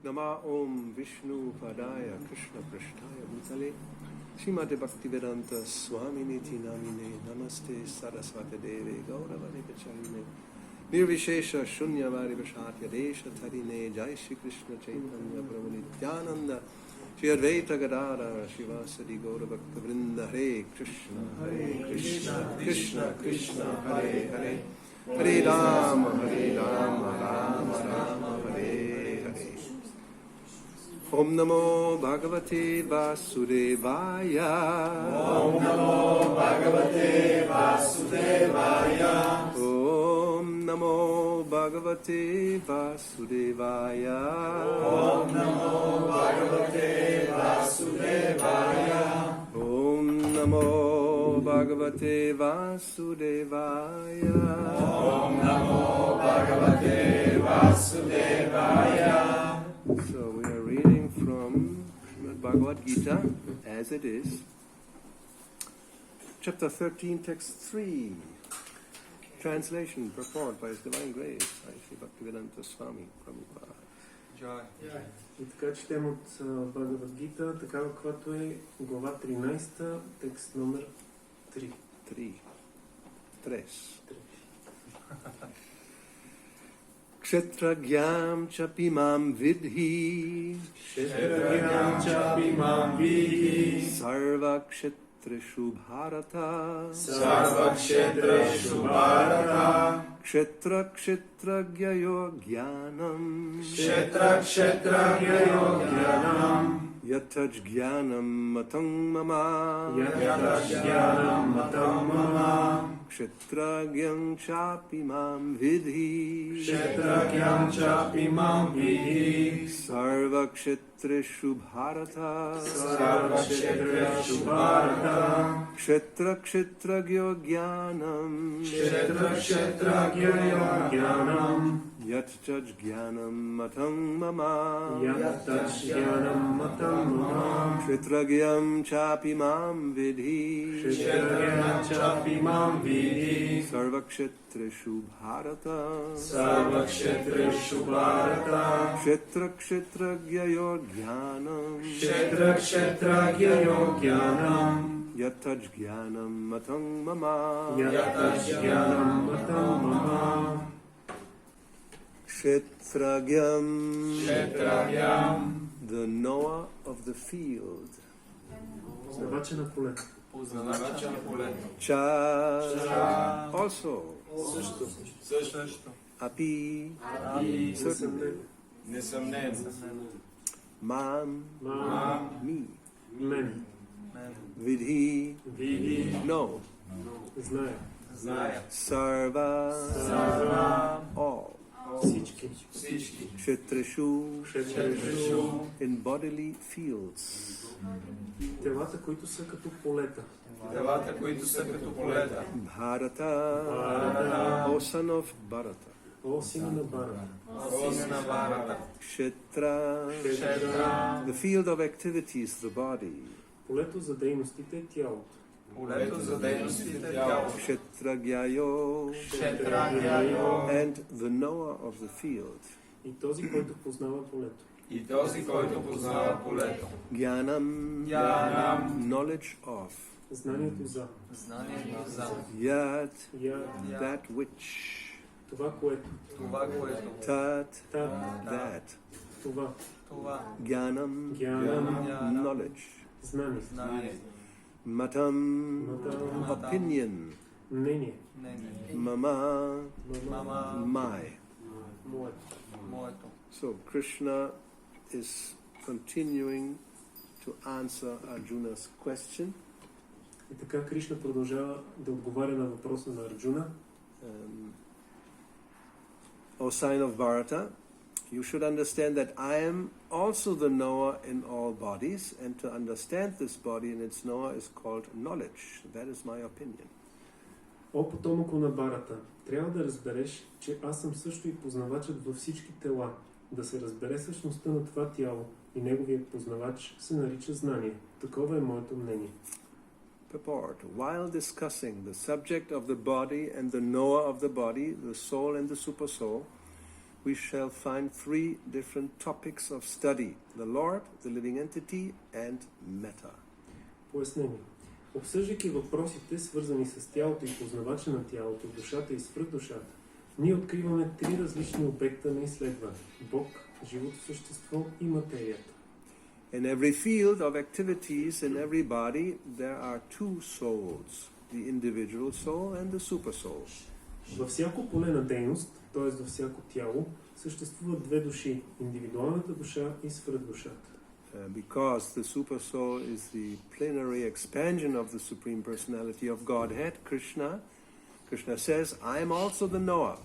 Nama Om Vishnu Padaya Krishna Prasthaya Bhutale Srimate Bhaktivedanta Swami Niti Namine Namaste Saraswati Deve Gauravani Pacharine Nirvishesha Shunyavadi Vashatya Desha Tarine Jai Shri Krishna Chaitanya Prabhu Nityananda Shri Advaita Gadara Shivasadi Gaura Bhakta Vrinda Hare Krishna Krishna Krishna Hare Hare Hare Rama Rama Rama Hare Hare Om Namo Bhagavate Vasudevaya Om Namo Bhagavate Vasudevaya Om Namo Bhagavate Vasudevaya Om Namo Bhagavate Vasudevaya Om Namo Bhagavate Vasudevaya Om Namo Bhagavate Vasudevaya. So we are reading from Bhagavad Gita as it is, chapter 13, text 3, translation, purport by His Divine Grace, Sri Bhaktivedanta Swami Prabhupada. И така четем от Бхагавад Гита, такава каквато е глава 13, текст номер 3. 3. Kshetragyam chapimam vidhi Kshetragyam chapimam vidhi Sarva kshetreshu bharata Sarva kshetreshu bharata Kshetra kshetragyayo jnanam Kshetra kshetragyayo jnanam Yataj jnanam matam mama Yatajnanam matam mama Kshetragyam chapimam vidhi Kshetragyam chapimam vidhi Sarva kshetreshu bharata Sarva kshetreshu bharata Kshetra kshetragyo jnanam Kshetra kshetragyayo jnanam Yataj jnanam matam mama Yatajnanam matam mama Kshetragyam chapimam vidhi Kshetragyam chapimam vidhi Sarva kshetreshu bharata Sarva kshetreshu bharata Kshetra kshetragyayo jnanam Kshetra kshetragyayo jnanam Yataj jnanam matam mama Yatajnanam matam mama Kshetragyam, the knower of the field. Познавача на полето. Познавача на полето. Cha, also. Също. Api, certainly. Несъмнено. Mam, me. Мен. Vidhi, Види. no. Знае. Зная. Sarva, all. Всички. Всички. Kshetreshu, Kshetreshu. in bodily fields. Телата, които са като полета. Телата, които са като полета. Bharata, O son of Bharata. О, сина на Бара. Сина на Барата. Kshetra, Kshetra. the field of activities, the body. Полето за дейностите е тялото. Полето за дейностите тяло. Kshetragyayo, Kshetragyayo. and the knower of the field. И този, който познава полето. И този, който познава полето. Jnanam, Jnanam. knowledge of. Знанието за. Знанието за. Yat, Я. that which. Това, което. Това, което. Tat, Та. that. Това. Това. Jnanam, Гянам. knowledge. Знание. Знание. Matam, Матам. opinion. Мнение. Мнение. Mama, Мама. my. Моето. Моето. So Krishna is continuing to answer Arjuna's question. И така Кришна продължава да отговаря на въпроса на Арджуна. O sign of Bharata, you should understand that I am also the knower in all bodies, and to understand this body and its knower is called knowledge. That is my opinion. О, потомъко на Барата, трябва да разбереш, че аз съм също и познавачът във всички тела. Да се разбере същността на това тяло и неговият познавач се нарича знание. Такова е моето мнение. Purport. While discussing the subject of the body and the knower of the body, the soul and the supersoul, we shall find three different topics of study: the Lord, the living entity, and matter. Пояснение. Обсъждайки въпросите, свързани с тялото и познавача на тялото, душата и свръхдушата, ние откриваме три различни обекта на изследване – Бог, живото същество и материята. In every field of activities in every body, there are two souls, the individual soul and the super soul. Във всяко поле на дейност, т.е. във всяко тяло, съществуват две души – индивидуалната душа и свръхдушата. Because the super soul is the plenary expansion of the Supreme Personality of Godhead, Krishna says, I am also the knower.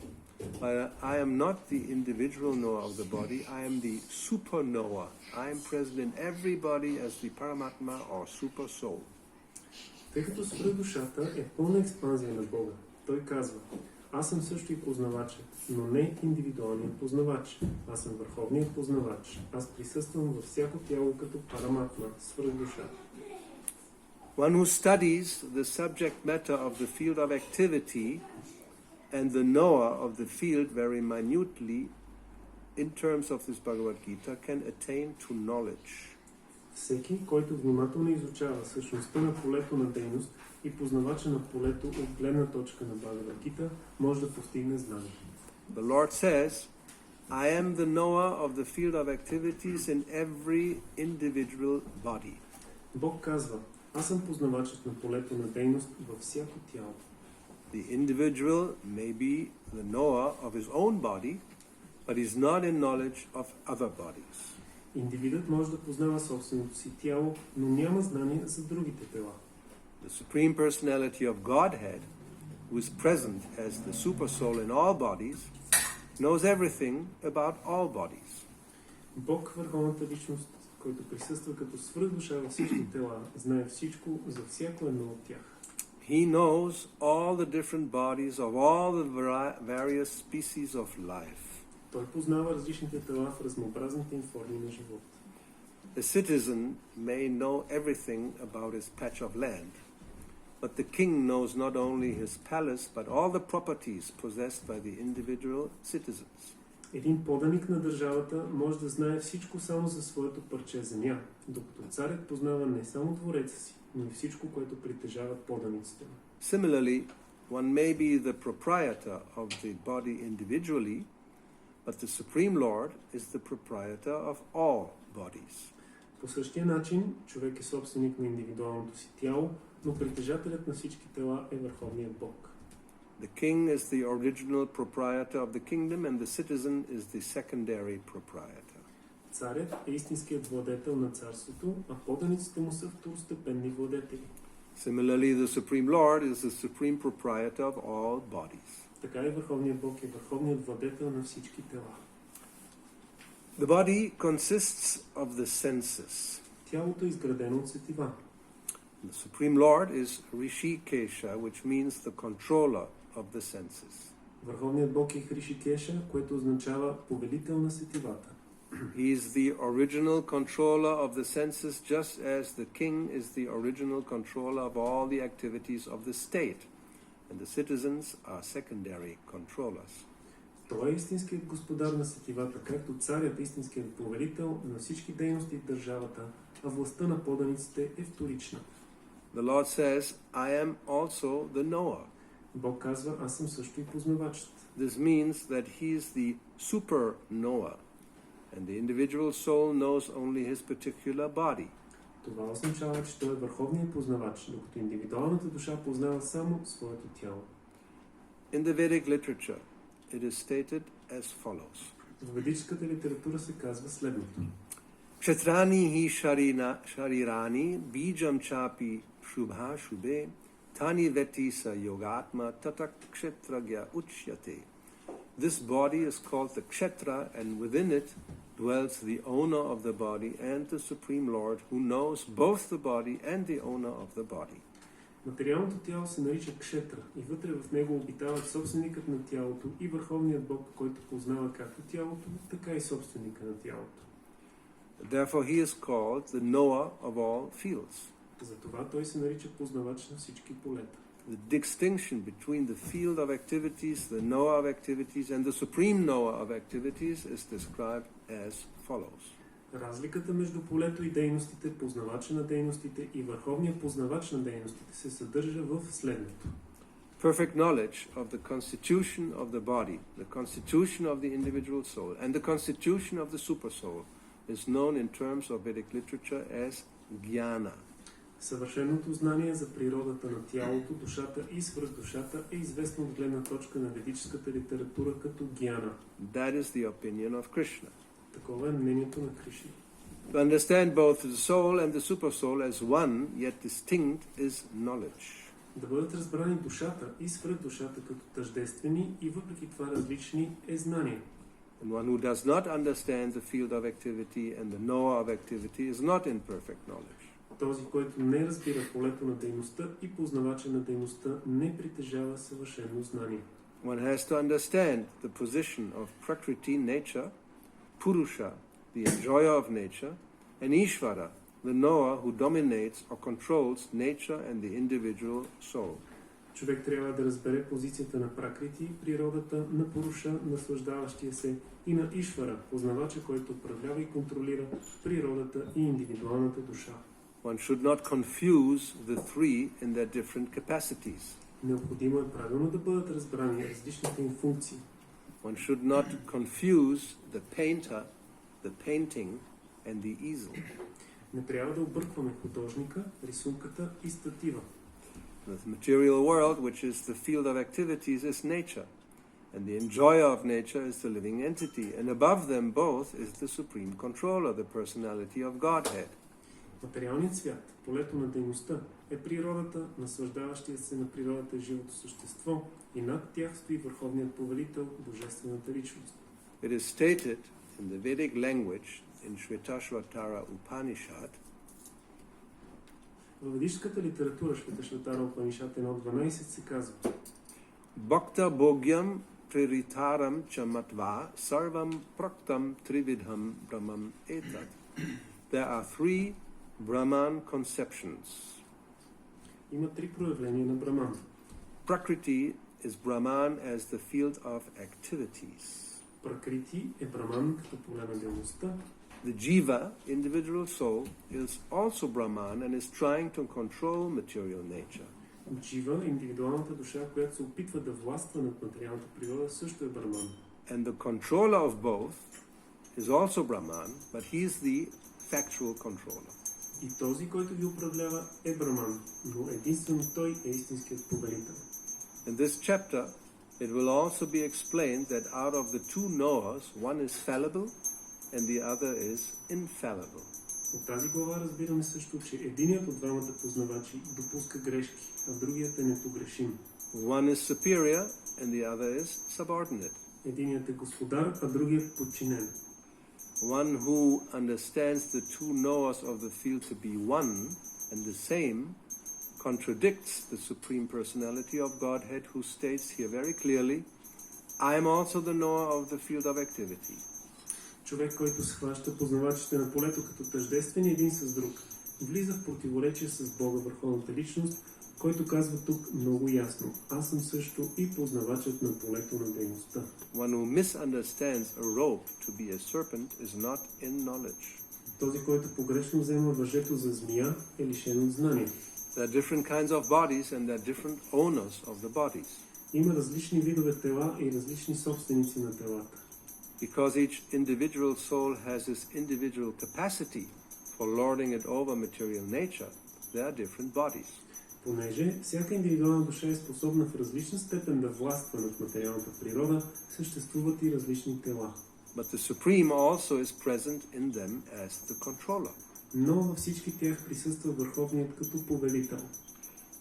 But I am not the individual knower of the body, I am the super knower. I am present in everybody as the Paramatma or super soul. Тъй като свръхдушата е пълна експанзия на Бога, той казва: аз съм също и познавачът, но не индивидуалният познавач. Аз съм върховният познавач. Аз присъствам във всяко тяло като параматма, свръхдуша. One who studies the subject matter of the field of activity and the knower of the field very minutely in terms of this Bhagavad Gita can attain to knowledge. Всеки, който внимателно изучава същността на полето на дейност и познавача на полето от гледна точка на Бхагавад Гита, може да постигне знание. The Lord says, I am the knower of the field of activities in every individual body. Бог казва: аз съм познавачът на полето на дейност във всяко тяло. The individual may be the knower of his own body, but is not in knowledge of other bodies. Индивидът може да познава собственото си тяло, но няма знание за другите тела. The Supreme Personality of Godhead, who is present as the super soul in all bodies, knows everything about all bodies. Бог, върховната личност, който присъства като свръхдуша във всички тела, знае всичко за всяко едно от тях. He knows all the different bodies of all the various species of life. Той познава различните тела в разнообразните им форми на живот. A citizen may know everything about his patch of land, but the king knows not only his palace, but all the properties possessed by the individual citizens. Един поданик на държавата може да знае всичко само за своето парче земя, докато царят познава не само двореца си, но и всичко, което притежават поданиците му. Similarly, one may be the proprietor of the body individually, but the Supreme Lord is the proprietor of all bodies. По същия начин, човек е собственик на индивидуалното си тяло, но притежателят на всички тела е върховният Бог. The king is the original proprietor of the kingdom and the citizen is the secondary proprietor. Царят е истинският владетел на царството, а поданиците му са второстепенни владетели. Similarly, the Supreme Lord is the supreme proprietor of all bodies. Така и върховният Бог е върховният владетел на всички тела. The body consists of the senses. Тялото е изградено от сетива. The Supreme Lord is Rishikesha, which means the controller of the senses. Върховният Бог е Хришикеша, което означава повелител на сетивата. He is the original controller of the senses, just as the king is the original controller of all the activities of the state, and the citizens are secondary controllers. Той е истинският господар на сетивата, както царят е истинският повелител на всички дейности в държавата, а властта на поданиците е вторична. The Lord says, I am also the knower. Бог казва: аз съм също и познавачът. This means that he is the super knower, and the individual soul knows only his particular body. Това означава, че той е върховният познавач, докато индивидуалната душа познава само своето тяло. In the Vedic literature, it is stated as follows. В ведическата литература се казва следното. Kshetrani hi sharirani bijam chapi shubha shubhe tani veti sa yogatma tata kshetragya uchyate. This body is called the kshetra, and within it dwells the owner of the body and the Supreme Lord, who knows both the body and the owner of the body. Материалното тяло се нарича кшетра и вътре в него обитават собственикът на тялото и върховният Бог, който познава както тялото, така и собственика на тялото. Therefore he is called the knower of all fields. Затова той се нарича познавач на всички полета. The distinction between the field of activities, the knower of activities, and the supreme knower of activities is described as follows. Разликата между полето и дейностите, познавача на дейностите и върховния познавач на дейностите се съдържа в следното. Perfect knowledge of the constitution of the body, the constitution of the individual soul, and the constitution of the supersoul is known in terms of Vedic literature as jnana. Съвършеното знание за природата на тялото, душата и свръхдушата е известно от гледна точка на ведическата литература като гьяна. That is the opinion of Krishna. Такова е мнението на Кришна. To understand both the soul and the supersoul as one, yet distinct, is knowledge. Да бъдат разбрани душата и свръхдушата като тъждествени и въпреки това различни е знание. And one who does not understand the field of activity and the knower of activity is not in perfect knowledge. Този, който не разбира полето на дейността и познавача на дейността, не притежава съвършено знание. One has to understand the position of Prakriti, nature, Purusha, the enjoyer of nature, and Ishvara, the knower who dominates or controls nature and the individual soul. Човек трябва да разбере позицията на Пракрити, природата, на Пуруша, наслаждаващия се, и на Ишвара, познавача, който управлява и контролира природата и индивидуалната душа. One should not confuse the three in their different capacities. Необходимо е правилно да бъдат разбрани различните им функции. One should not confuse the painter, the painting, and the easel. Не трябва да объркваме художника, рисунката и статива. The material world, which is the field of activities, is nature, and the enjoyer of nature is the living entity, and above them both is the supreme controller, the personality of Godhead. Материалният свят, полето на дейността, е природата, наслаждаващия се на природата живото същество, и над тях стои върховният повелител, божествената личност. It is stated in the Vedic language in Shvetashvatara Upanishad В ведическата литература Шветашватара Упанишад 1.12 се казва: Bhakta Bhogyam Priritaram Chamatva Sarvam Praktam Trividham Brahmam Etat. There are three Brahman conceptions. Има три проявления на Браман. Prakriti is Brahman as the field of activities. Пракрити е Браман като поле на дейността. The jiva, individual soul, is also Brahman and is trying to control material nature. Джива, индивидуалната душа, която се опитва да властва над материалната природа, също е Браман. And the controller of both is also Brahman, but he is the factual controller. И този, който ги управлява, е Браман, но единствено той е истинският повелител. In this chapter, it will also be explained that out of the two knowers, one is fallible and the other is infallible. От тази глава разбираме също, че единият от двамата познавачи допуска грешки, а другият е непогрешим. One is superior and the other is subordinate. Единият е господар, а другият подчинен. One who understands the two knowers of the field to be one and the same contradicts the Supreme Personality of Godhead, who states here very clearly, I am also the knower of the field of activity. Човек, който схваща познавачите на полето като тъждествени един с друг, влиза в противоречие с Бога, върховната личност, който казва тук много ясно: аз съм също и познавачът на полето на дейността. One who misunderstands a rope to be a serpent is not in knowledge. Този, който погрешно взема въжето за змия, е лишен от знание. There are different kinds of bodies and there are different owners of the bodies. Има различни видове тела и различни собственици на телата. Because each individual soul has its individual capacity for lording it over material nature, there are different bodies. Понеже всяка индивидуална душа е способна в различна степен да властва над материалната природа, съществуват и различни тела. But the Supreme also is present in them as the controller. Но във всички тях присъства върховният като повелител.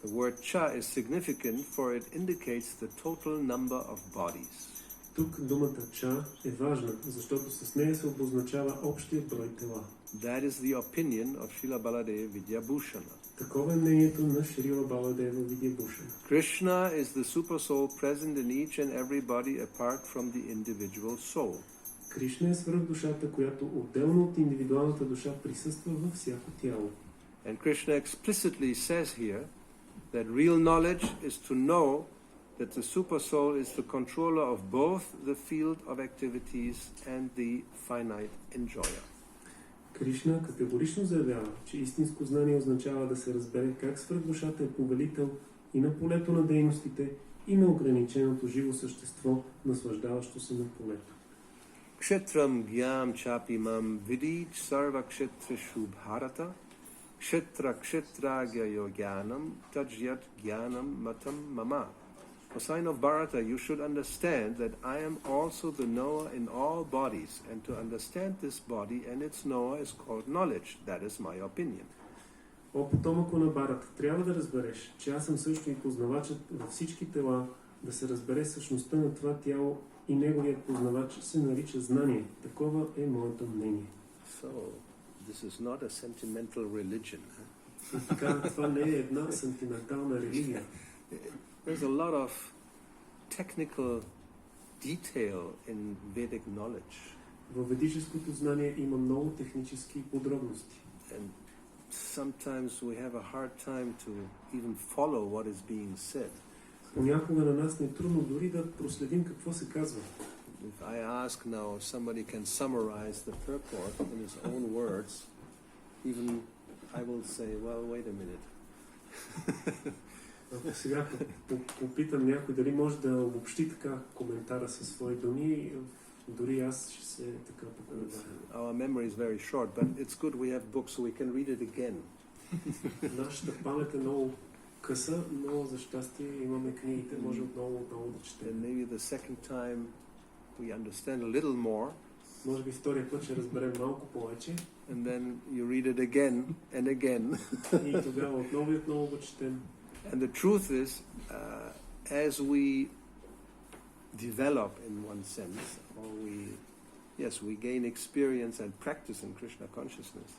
The word cha is significant for it indicates the total number of bodies. Тук думата ча е важна, защото с нея се обозначава общият брой тела. That is the opinion of Srila Baladeva Vidyabhushana. Такова е мнението на Шрила Баладева Видябушана. Krishna is the super soul present in each and every body apart from the individual soul. Кришна е свръхдушата, която отделно от индивидуалната душа присъства във всяко тяло. And Krishna explicitly says here that real knowledge is to know that the super soul is the controller of both the field of activities and the finite enjoyer. Кришна категорично заявява, че истинско знание означава да се разбере как свръхдушата е повелител и на полето на дейностите, и на ограниченото живо същество, наслаждаващо се на полето. Kshetram gyam chapimam vidij sarva kshetrishu bharata kshetra gyayo gyanam tajyat gyanam matam mama. O sign of Bharata, you should understand that I am also the knower in all bodies, and to understand this body and its knower is called knowledge. That is my opinion. О, потомъко на Барата, трябва да разбереш, че аз съм също и познавачът във всички тела, да се разбере същността на това тяло и неговият познавач се нарича знание. Такова е моето мнение. So, this is not a sentimental religion. И така, това не е една сантиментална религия. There's a lot of technical detail in Vedic knowledge. Във ведическото знание има много технически подробности. And sometimes we have a hard time to even follow what is being said. Понякога на нас не е трудно дори да проследим какво се казва. If I ask now if somebody can summarize the purport in his own words, even I will say, well, wait a minute. Ако сега попитам някой дали може да обобщи така коментара със свои думи, дори аз ще се така поколебая. Our memory is very short, but it's good we have books so we can read it again. Нашата памет е много къса, но за щастие имаме книгите, може отново да четем. And maybe the second time we understand a little more. Може би втория път ще разберем малко повече. And then you read it again and again. И тогава отново и отново го четем. And the truth is, as we develop in one sense, or we gain experience and practice in Krishna consciousness.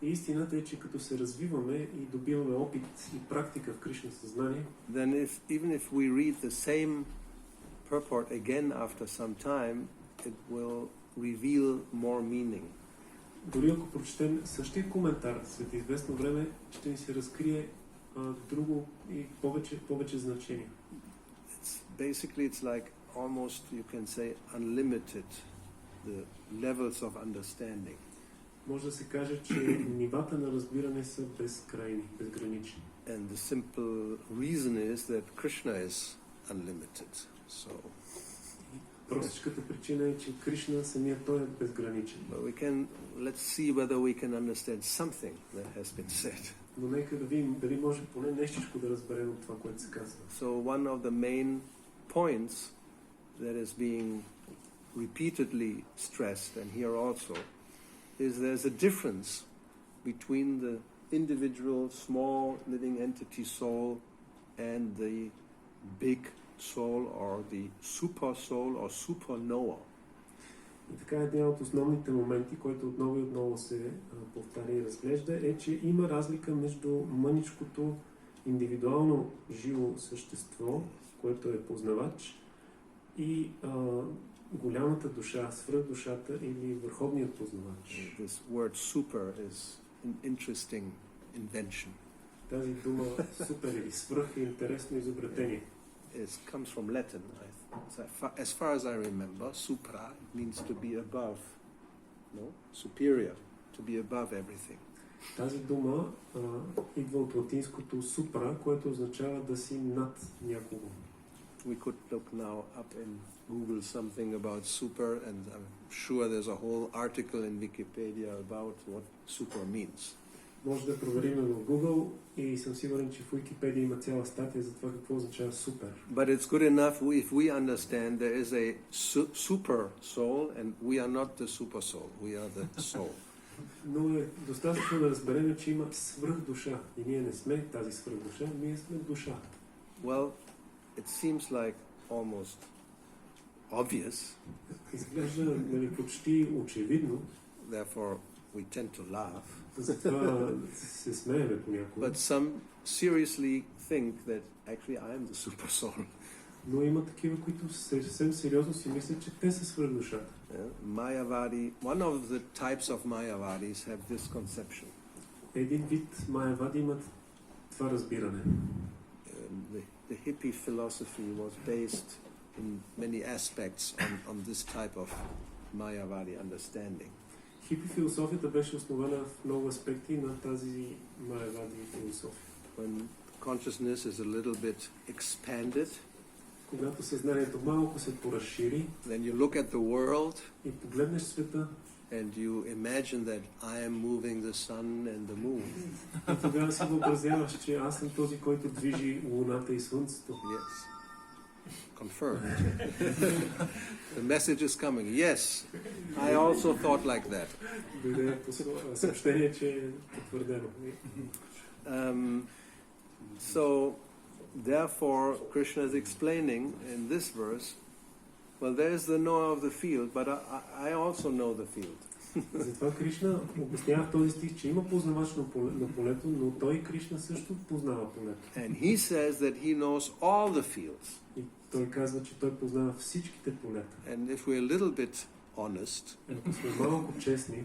И истината е, че като се развиваме и добиваме опит и практика в Кришна съзнание, Then even if we read the same purport again after some time, it will reveal more meaning. дори ако прочетем същия коментар след известно време, ще ни се разкрие друго и повече значение. Basically, it's like almost, you can say, unlimited, the levels of understanding. Може да се каже, че нивата на разбиране са безкрайни, безгранични. And the simple reason is that Krishna is unlimited. So, Простичката причина е, че Кришна самият той е безграничен. but let's see whether we can understand something that has been said. Но нека да видим дали може поне нещичко да разберем от това, което се казва. So one of the main points that is being repeatedly stressed, and here also, is there's a difference between the individual small living entity soul and the big soul or the super soul or super knower. И така един от основните моменти, който отново и отново се повтаря и разглежда, е, че има разлика между мъничкото индивидуално живо същество, което е познавач, и голямата душа, свръхдушата или върховният познавач. This word super is an interesting invention. Тази дума супер или свръх е интересно изобретение. It comes from Latin. As far as I remember, supra means to be above, superior, to be above everything. Тази дума идва от латинското супра, което означава да си над някого. We could look now up in Google something about super, and I'm sure there's a whole article in Wikipedia about what super means. Може да проверим в Google и съм сигурен, че в Wikipedia има цяла статия за това какво означава супер. But it's good enough if we understand there is a super soul and we are not the super soul, we are the soul. Но е достатъчно да разберем, че има свръхдуша и ние не сме тази свръхдуша, ние сме душа. Well, it seems like almost obvious. Изглежда почти очевидно. Therefore, we tend to laugh. Затова се смееме понякога. But some seriously think that actually I am the super soul. Но има такива, които съвсем сериозно си мислят, че те са свръхдушата. Mayavadi, one of the types of Mayavadis have this conception. Един вид майявади имат това разбиране. the hippie philosophy was based in many aspects on this type of Mayavadi understanding. Хипи философията беше основана в много аспекти на тази Майявади философия. When consciousness is a little bit expanded, Когато съзнанието малко се поразшири then you look at the world и погледнеш света, and you imagine that I am moving the sun and the moon. и тогава си въобразяваш, че аз съм този, който движи луната и слънцето. Yes. Confirmed. The message is coming. Yes, I also thought like that. Дойде съобщение, че е потвърдено. So, therefore, Krishna is explaining in this verse, well, there is the knower of the field, but I also know the field. Затова Кришна обяснява в този стих, че има познавач на полето, но той Кришна също познава полето. And he says that he knows all the fields. И той казва, че той познава всичките полета. And if we're a little bit honest, Ако сме малко честни,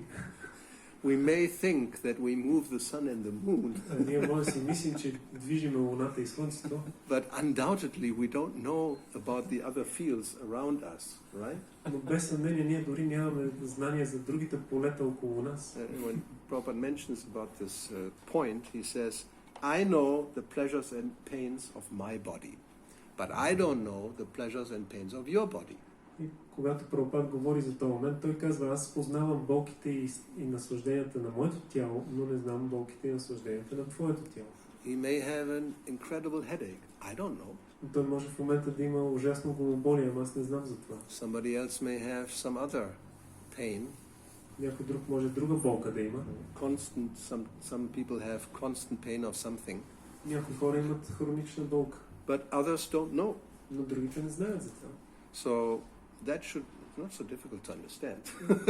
we may think that we move the sun and the moon, ние може да си мислим, че движиме луната и слънцето, but undoubtedly we don't know about the other fields around us, right? но без съмнение ние дори нямаме знание за другите полета около нас. When Prabhupada mentions about this point, he says, I know the pleasures and pains of my body, but I don't know the pleasures and pains of your body. И когато Прабхупад говори за този момент, той казва, аз познавам болките и наслажденията на моето тяло, но не знам болките и наслажденията на твоето тяло. He may have an incredible headache. I don't know. Той може в момента да има ужасно главоболие, ама аз не знам за това. Somebody else may have some other pain. Някой друг може друга болка да има. Some people have constant pain of something. Някои хора имат хронична болка. But others don't know. Но другите не знаят за това. So that should not so difficult to understand.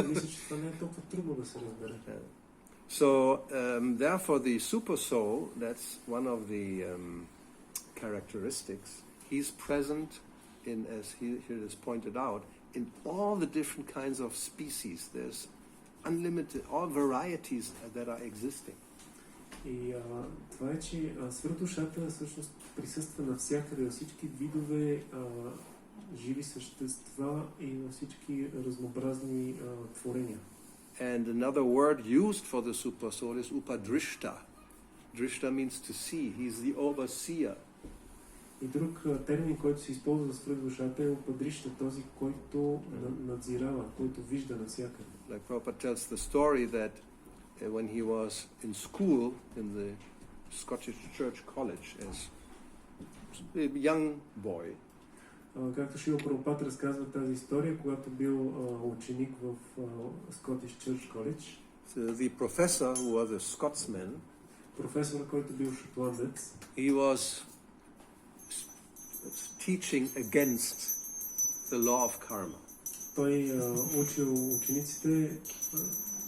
Мисля, че това не е толкова трудно да се разбере. So therefore the super soul, that's one of the characteristics. He's present in, as here is pointed out, in all the different kinds of species. There's unlimited, all varieties that are existing. И това е, че свръхдушата всъщност присъства навсякъде, във всички видове живи същества и във всички разнообразни творения. And another word used for the super soul is upadrishta. Drishta means to see. He's the overseer. И друг термин, който се използва за свръхдушата е упадрища, този, който надзирава, който вижда навсякъде. Like Prabhupada tells the story that when he was in school in the Scottish Church College as a young boy, както Шрила Прабхупад разказва тази история, когато бил ученик в Scottish Church College. So the professor, who was a Scotsman, професор, който бил шотландец, he was teaching against the law of karma. Той учил учениците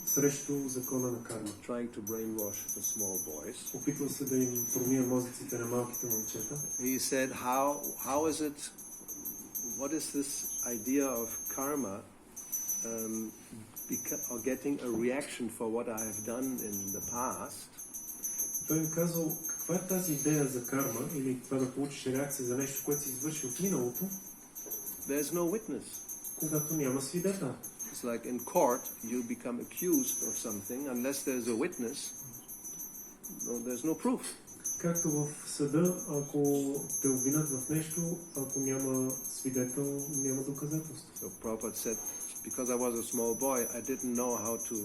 срещу закона на карма. Trying to brainwash the small boys. Опитвал се да им промие мозъците на малките момчета. He said, how is it, what is this idea of karma or getting a reaction for what I have done in the past? Той им казал, каква е тази идея за карма, или това да получиш реакция за нещо, което си извършил в миналото, There's no witness. когато няма свидетел. It's like in court, you become accused of something, unless there's a witness, there's no proof. Както в съда, ако те обвинят в нещо, ако няма свидетел, няма доказателство. So Prabhupada said, because I was a small boy, I didn't know how to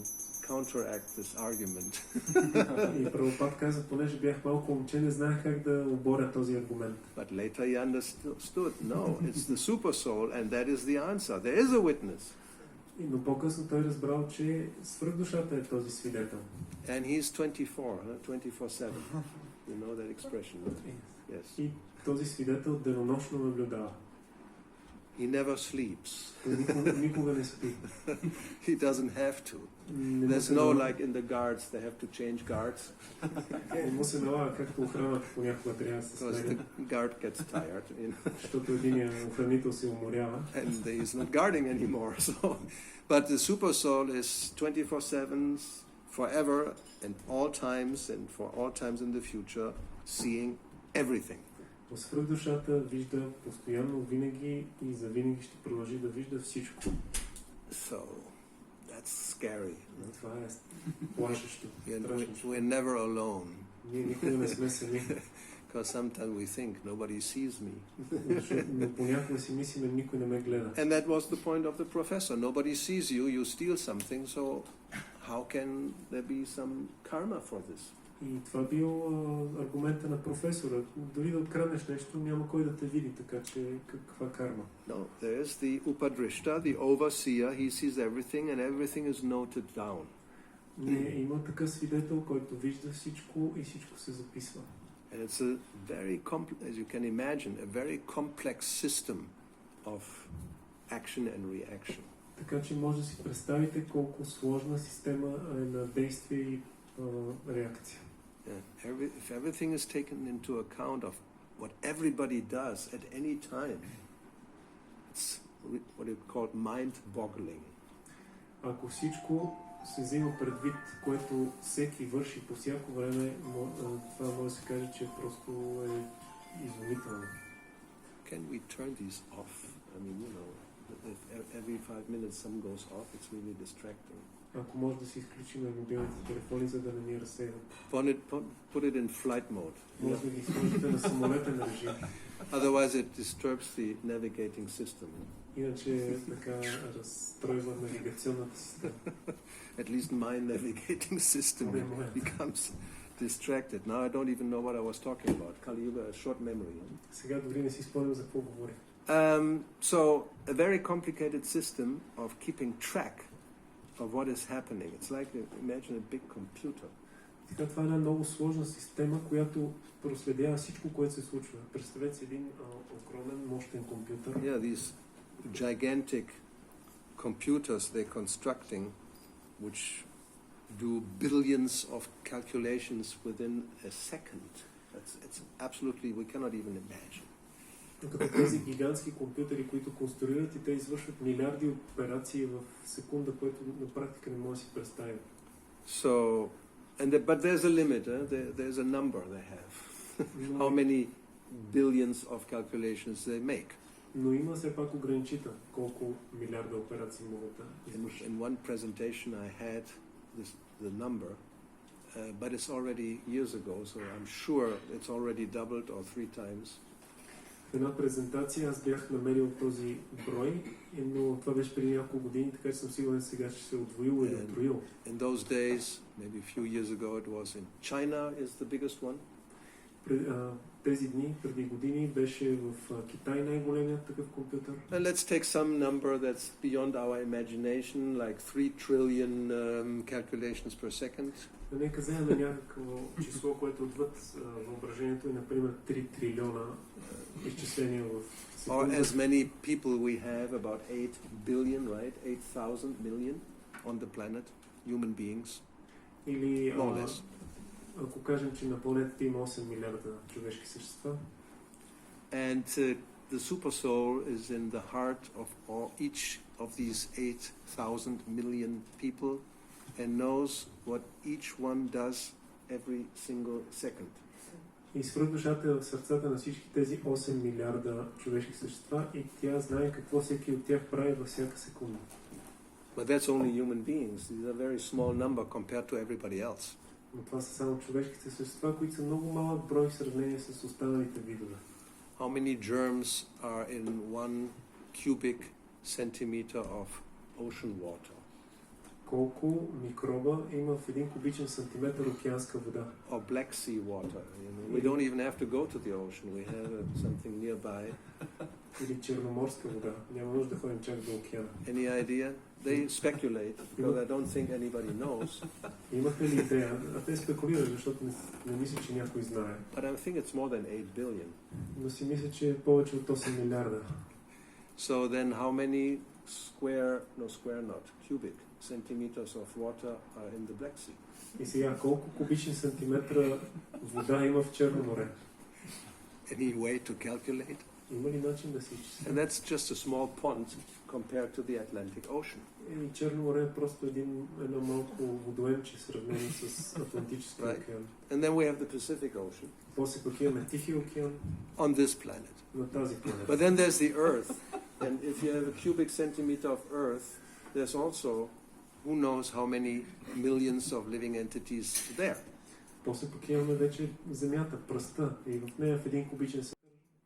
counteract this argument. И Прабхупад каза, понеже бях малко момче, не знаех как да оборя този аргумент. But later he understood, no, it's the super soul, and that is the answer. There is a witness. Но по-късно той разбрал, че свръхдушата е този свидетел. And he's 24/7. You know that expression, right? Yes. И този свидетел денонощно наблюдава. He never sleeps. Той никога не спи. He doesn't have to. There's no like in the guards, they have to change guards. Не му се налага, както охраната понякога трябва да се Because сменя. the guard gets tired, Защото един охранител се уморява. and he's not guarding anymore. So, but the super soul is 24/7, forever, and all times, and for all times in the future, seeing everything. Но свръхдушата вижда постоянно, винаги и завинаги ще продължи да вижда всичко. So that's scary. И това е плашещо, страшно. We're never alone. Ние никога не сме сами. Because sometimes we think nobody sees me. Но понякога си мислиме, никой не ме гледа. And that was the point of the professor. Nobody sees you, you steal something, so how can there be some karma for this? И това бил аргумента на професора. Дори да откраднеш нещо, няма кой да те види, така че каква карма? No, there is the upadrishta, the overseer. He sees everything and everything is noted down. Не, има такъв свидетел, който вижда всичко и всичко се записва. And it's a very as you can imagine, a very complex system of action and reaction. Така че може да си представите колко сложна система е на действие и реакция. Yeah. If everything is taken into account of what everybody does at any time, it's what is called mind-boggling. Ако всичко се взима предвид, което всеки върши по всяко време, това може да се каже, че просто е изумително. Can we turn these off? I mean, you know, if every 5 minutes some goes off, it's really distracting. Ако може да си изключим мобилните телефони, за да не ни разсейват. Put it in flight mode. Може да ги сложите на самолетен режим. Otherwise it disturbs the navigating system. Иначе така разстройва навигационната система. At least my navigating system becomes distracted. Now I don't even know what I was talking about. Kali Yuga, a short memory. Сега дори не си спомням за какво говорих. So a very complicated system of keeping track of what is happening. It's like, imagine a big computer. Така, това е една много сложна система, която проследява всичко, което се случва. Представете си един огромен, мощен компютър. Yeah, these gigantic computers they're constructing, which do billions of calculations within a second. It's absolutely, we cannot even imagine. Като тези гигантски компютъри, които конструират и те извършват милиарди операции в секунда, което на практика не може да си представим. So, but there's a limit. There's a number they have. How many billions of calculations they make. Но има все пак ограничител колко милиарда операции могат да извършат. In one presentation I had the number, but it's already years ago, so I'm sure it's already doubled or 3 times. В една презентация аз бях намерил този брой, но това беше преди няколко години, така че съм сигурен сега, че се е удвоил или утроил. In those days, maybe a few years ago, it was in China is the biggest one. Тези дни, преди години, беше в Китай най-големият такъв компютър. And let's take some number that's beyond our imagination, like 3 trillion calculations per second. Нека вземем някакво число, което отвъд въображението и, например, 3 трилиона изчисления в секунда. Or as many people we have, about 8 billion, right? 8,000 million on the planet, human beings. Или, more or less. ако кажем, че на планетата има 8 милиарда човешки същества. And the super soul is in the heart of each of these 8,000 million people and knows what each one does every single second. И свръхдушата е в сърцата на всички тези 8 милиарда човешки същества и тя знае какво всеки от тях прави във всяка секунда. But that's only human beings. These are a very small number compared to everybody else. Но това са само човешките същества, които са много малък брой в сравнение с останалите видове. How many germs are in 1 cubic centimeter of ocean water? Колко микроба има в 1 кубичен сантиметър океанска вода? Or Black Sea water. We don't even have to go to the ocean. We have something nearby. Или черноморска вода. Няма нужда да ходим чак до океана. Any idea? They speculate because I don't think anybody knows. Имате ли идея? А те спекулират, защото не мисля, че някой знае. But I think it's more than 8 billion. Но си мисля, че е повече от 8 милиарда. So then how many cubic centimeters of water are in the Black Sea? И сега, колко кубични сантиметра вода има в Черно море? Any way to calculate? Има ли начин да се изчисли? And that's just a small pond compared to the Atlantic Ocean. И Черно море е просто едно малко водоемче сравнено с Атлантическия Right. океан. And then we have the Pacific Ocean После пък имаме Тихия океан on this planet. на тази планета. But then there's the Earth, and if you have a cubic centimeter of Earth, there's also who knows how many millions of living entities there. После пък имаме вече Земята, пръста, и в нея в един кубичен сантиметър,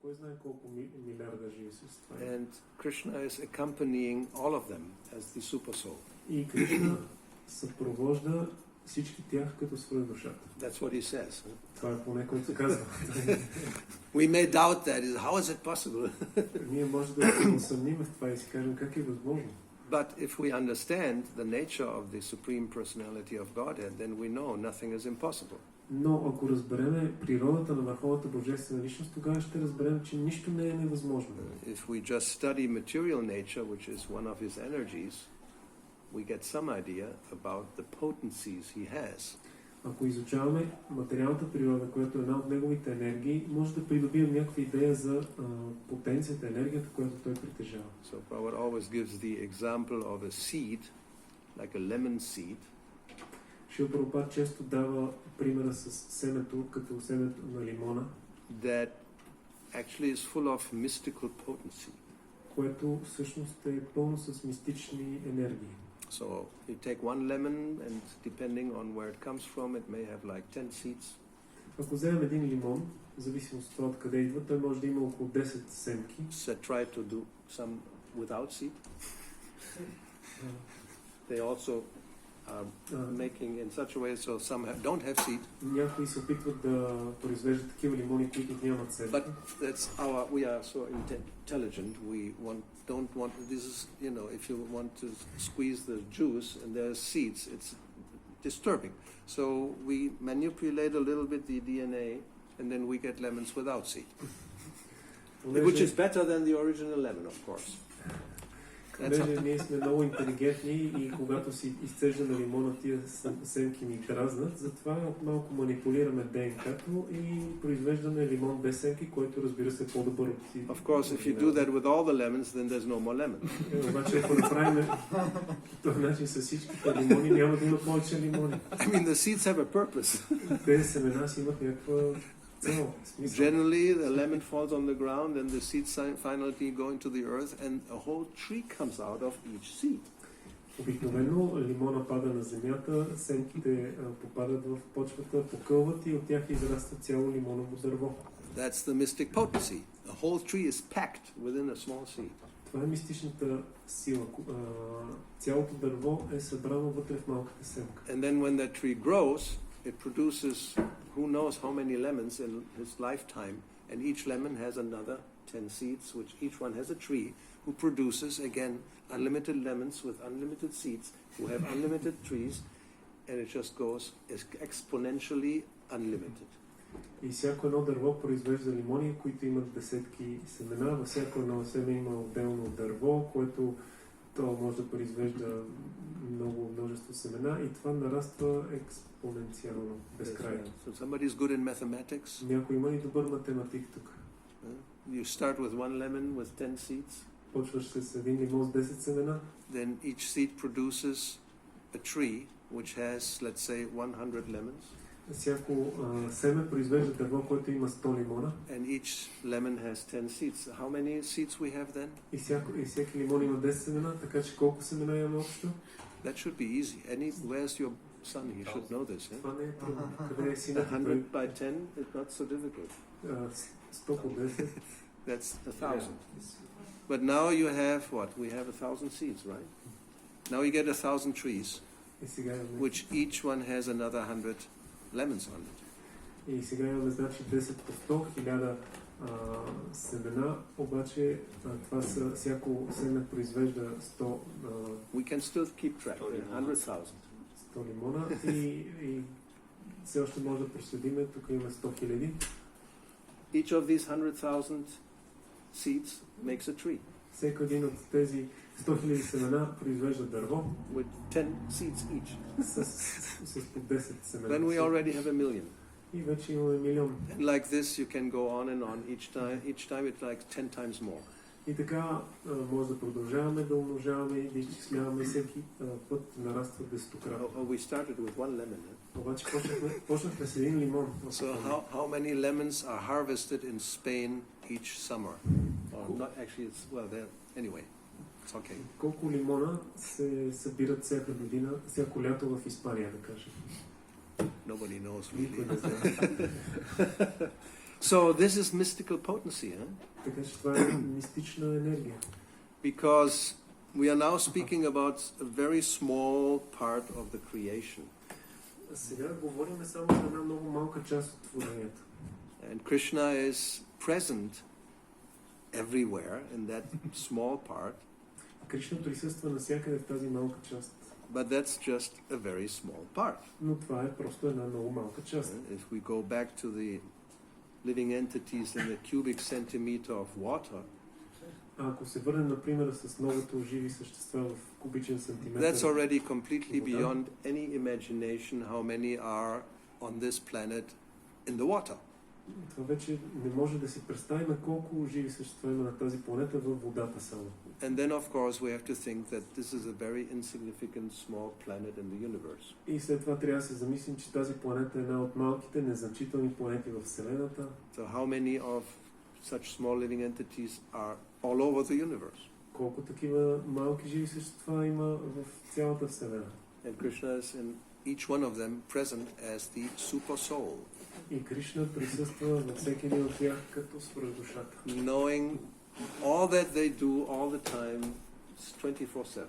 кой знае колко милиарда живи същества. And Krishna is accompanying all of them as the super soul. И Кришна съпровожда всички тях като свръхдушата. That's what he says. Huh? Това е поне което казва. We may doubt that. How is it possible? Ние може да се усъмним в това и си кажем как е възможно. But if we understand the nature of the Supreme Personality of Godhead, then we know nothing is impossible. Но ако разбереме природата на Върховната Божествена личност, тогава ще разберем, че нищо не е невъзможно. If we just study material nature, which is one of his energies, we get some idea about the potencies he has. Ако изучаваме материалната природа, която е една от неговите енергии, може да придобием някаква идея за потенцията, енергията, която той притежава. So Prabhupada always gives the example of a seed, like a lemon seed, Шрила Прабхупад често дава примера с семето, като семето на лимона, that actually is full of mystical potency. което всъщност е пълно с мистични енергии. So you take one lemon, and depending on where it comes from, it may have like 10 seeds. Ако вземем един лимон, в зависимост от това откъде идва, той може да има около 10 семки. So try to do some without seed. They also are making in such a way so some don't have seed. Някои се опитват да произвеждат такива лимони, които нямат семки. But we are so intelligent. We don't want. This is, if you want to squeeze the juice and there's seeds, it's disturbing. So we manipulate a little bit the DNA, and then we get lemons without seed, which is better than the original lemon, of course. Понеже ние сме много интелигентни и когато си изцеждаме лимона, тия семки ни дразнат, затова малко манипулираме ДНК-то и произвеждаме лимон без семки, който разбира се е по-добър от си. Of course, if you do that with all the lemons, then there's no more lemon. Обаче ако направим по този начин с всичките лимони, няма да има повече лимони. I mean, the seeds have a purpose. Тези семена си имат някаква цел, смисъл. Generally, the lemon falls on the ground, and the seeds finally go into the earth, and a whole tree comes out of each seed. Обикновено лимона пада на земята, семките попадат в почвата, покълват и от тях израства цяло лимоново дърво. That's the mystic potency. The whole tree is packed within a small seed. Това е мистичната сила. Цялото дърво е събрано вътре в малката семка. And then when that tree grows, it produces who knows how many lemons in his lifetime, and each lemon has another 10 seeds, which each one has a tree who produces, again, unlimited lemons with unlimited seeds, who have unlimited trees, and it just goes exponentially unlimited. И всяко едно дърво произвежда лимони, които имат десетки семена. Във всяко едно семе има отделно дърво, което то може да произвежда множество семена и това нараства експоненциално, безкрайно. So somebody is good in mathematics. Някой има и добър математик тук. You start with one lemon with 10 seeds. Почваш с един лимон с 10 семена. Then each seed produces a tree which has, let's say, 100 lemons. Всяко семе произвежда дърво, което има 100 лимона. And each lemon has 10 seeds. How many seeds we have then? И всеки лимон има 10 семена, така че колко семена имаме общо? That should be easy. Where's your son? He should know this. Това не е трудно. Къде е синът? 100 by 10 is not so difficult. 100 по 10. That's 1,000. But now you have what? We have 1,000 seeds, right? Now you get 1,000 trees, И сега имаме. which each one has another 100 lemons on it. И сега имаме значи 10 по 100, 1000 семена, обаче това са, всяко семе произвежда 100 We can still keep track. 100,000. 100 лимона и все още може да проследиме, тук има 100 000. Each of these 100,000 seeds makes a tree Всеки един от тези 100 000 семена произвежда дърво with 10 seeds each. с по 10 семена. Then we already have 1,000,000. И вече имаме милион. And like this, you can go on and on. Each time it's like 10 times more. И така може да продължаваме да умножаваме и да изчисляваме всеки път нараства десетократно. We started with one lemon. Обаче почнахме с един лимон. So how many lemons are harvested in Spain each summer? Or not actually, it's, well, anyway, it's okay. Колко лимона се събират всяка година, всяко лято в Испания, да кажем? Nobody knows Никой really. не знае. So this is mystical potency, huh? Така че това е мистична енергия. Because we are now speaking about a very small part of the creation. Сега говорим само за една много малка част от творението. And Krishna is present everywhere in that small part. Кришна присъства навсякъде в тази малка част. But that's just a very small part. Но това е просто една много малка част. If we go back to the living entities in the cubic centimeter of water, А ако се върнем, например, с многото живи същества в кубичен сантиметър, that's already completely beyond any imagination how many are on this planet in the water. това вече не може да си представим колко живи същества има на тази планета във водата само. And then, of course, we have to think that this is a very insignificant small planet in the universe. И след това трябва да се замислим, че тази планета е една от малките, незначителни планети в Вселената. So how many of such small living entities are all over the universe? Колко такива малки живи същества има в цялата Вселена. And Krishna is in each one of them present as the super soul, И Кришна присъства във всеки един от тях като свръхдушата. knowing all that they do all the time, 24/7.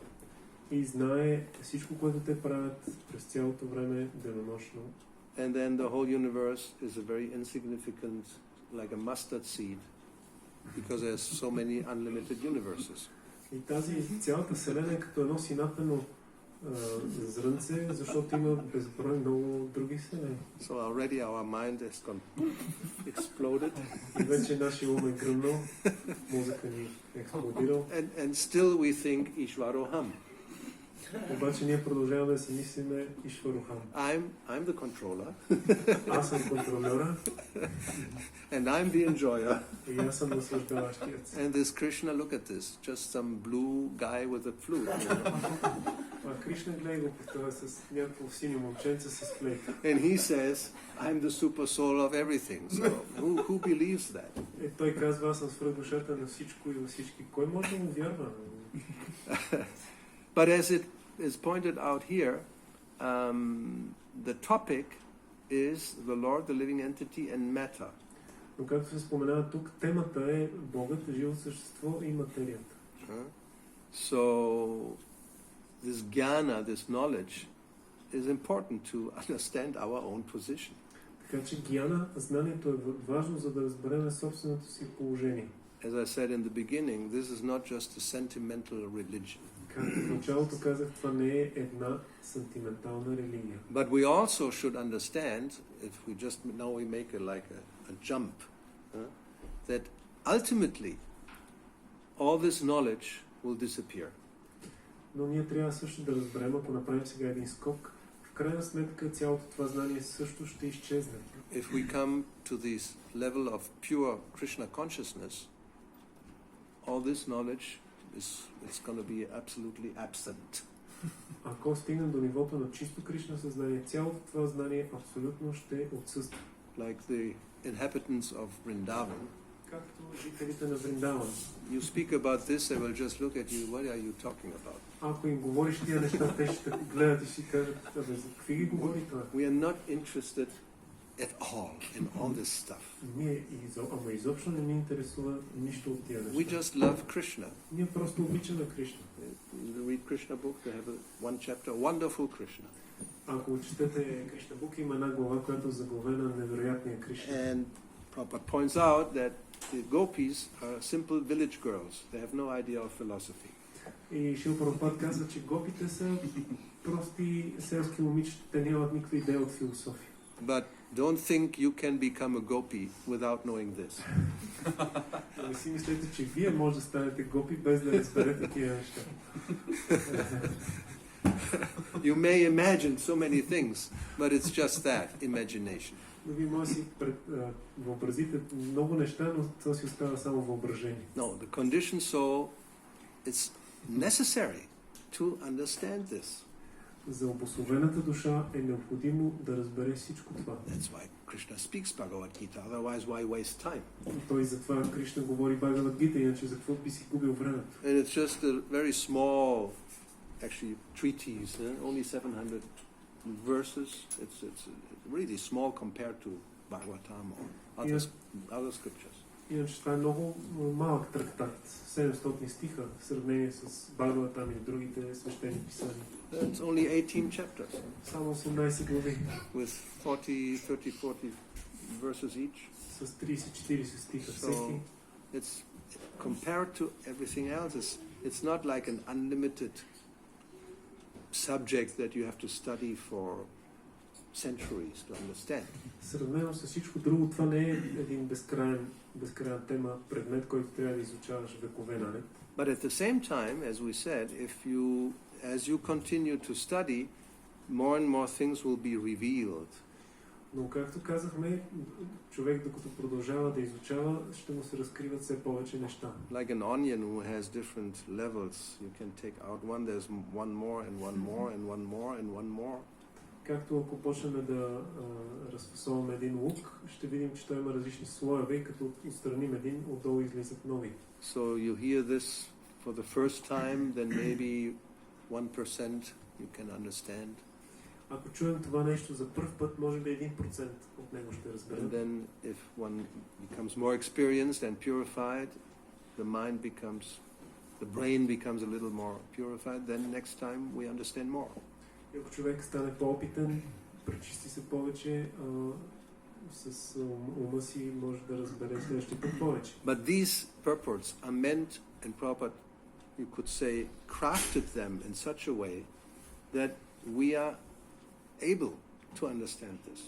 И знае всичко, което те правят през цялото време, денонощно. And then the whole universe is a very insignificant, like a mustard seed, because there's so many unlimited universes. И тази цялата Вселена е като едно синапено зрънце, защото има безброй много други вселени. So already our mind has gone exploded. И вече нашия ум е гръмнал, мозъка ни е експлодирал. And still we think Ishvaroham. Обаче ние продължаваме да си мислиме Ишварухам. I'm the controller. Аз съм контролера And I'm the enjoyer. и аз съм наслаждаващият се. And this Krishna, look at this, just some blue guy with a flute. You know? А Кришна гледа го представя с някакво синьо момченце с флейта. And he says, I'm the super soul of everything. So who believes that? Той казва, аз съм свръхдушата на всичко и във всички. Кой може да му вярва? But as it is pointed out here, the topic is the Lord, the living entity, and matter. Но както се споменава тук, темата е Богът, живо същество и материята. So this jnana, this knowledge, is important to understand our own position. Така че гьяна, знанието е важно, за да разберем собственото си положение. As I said in the beginning, this is not just a sentimental religion. Както в началото казах, това не е една сантиментална религия. But we also should understand, if we just now we make a jump, that ultimately all this knowledge will disappear. Но ние трябва също да разберем, ако направим сега един скок, в крайна сметка цялото това знание също ще изчезне. If we come to this level of pure Krishna consciousness, all this knowledge it's going to be absolutely absent. Ако стигнем до нивото на чисто Кришна съзнание, цялото това знание абсолютно ще отсъства. Like the inhabitants of Vrindavan, Както жителите на Вриндаван. you speak about this, they will just look at you, what are you talking about? Ако им говориш тия неща, те ще те гледат и ще кажат, за какви ги говори това? We are not interested at all in all this stuff. Ние изобщо не ни интересува нищо от тия неща. We just love Krishna. Ние просто обичаме Кришна. You read Krishna book, they have one chapter, wonderful Krishna. Ако четете Кришна Бук, има една глава, която е заглавена невероятния Кришна. And Prabhupada points out that the gopis are simple village girls. They have no idea of philosophy. И Шрила Прабхупад казва, че гопите са прости селски момичета, те нямат никаква идея от философия. But don't think you can become a gopi without knowing this. Не си мислете, че вие може да станете гопи без да разберете тия неща. You may imagine so many things, but it's just that, imagination. Но вие може да си въобразите много неща, но това си остава само въображение. No, the conditioned soul, it's necessary to understand this. За обособената душа е необходимо да разбере всичко това. That's why Krishna speaks Bhagavad Gita, otherwise why waste time? Той затова Кришна говори Бхагавад Гита, иначе за какво би си губил времето? And it's just a very small, actually, treatise, only 700 verses. It's really small compared to Bhagavatam or other scriptures. Иначе това е много малък трактат, 700 стиха в сравнение с Бхагаватам и другите свещени писания. It's only 18 chapters Само 18 глави with 40 verses each. с 30-40 стиха всеки. So it's compared to everything else. It's not like an unlimited subject that you have to study for centuries to understand. Сравнено с всичко друго, това не е един безкрайен тема, предмет, който трябва да изучаваш векове наред. But at the same time, as we said, as you continue to study, more and more things will be revealed. Но както казахме, човек докато продължава да изучава, ще му се разкриват все повече неща. Like an onion who has different levels, you can take out one, there's one more and one more and one more and one more. Както ако почнем да разфасоваме един лук, ще видим, че той има различни слоеве и като отстраним един, отдолу излизат нови. So you hear this for the first time, then maybe 1% you can understand. Ако чуем това нещо за пръв път, може би 1% от него ще разберем. And then if one becomes more experienced and purified, the brain becomes a little more purified, then next time we understand more. И ако човек стане по-опитен, пречисти се повече, с ума си може да разбере следващия път повече. But these purports are meant, and Prabhupada, you could say, crafted them in such a way that we are able to understand this.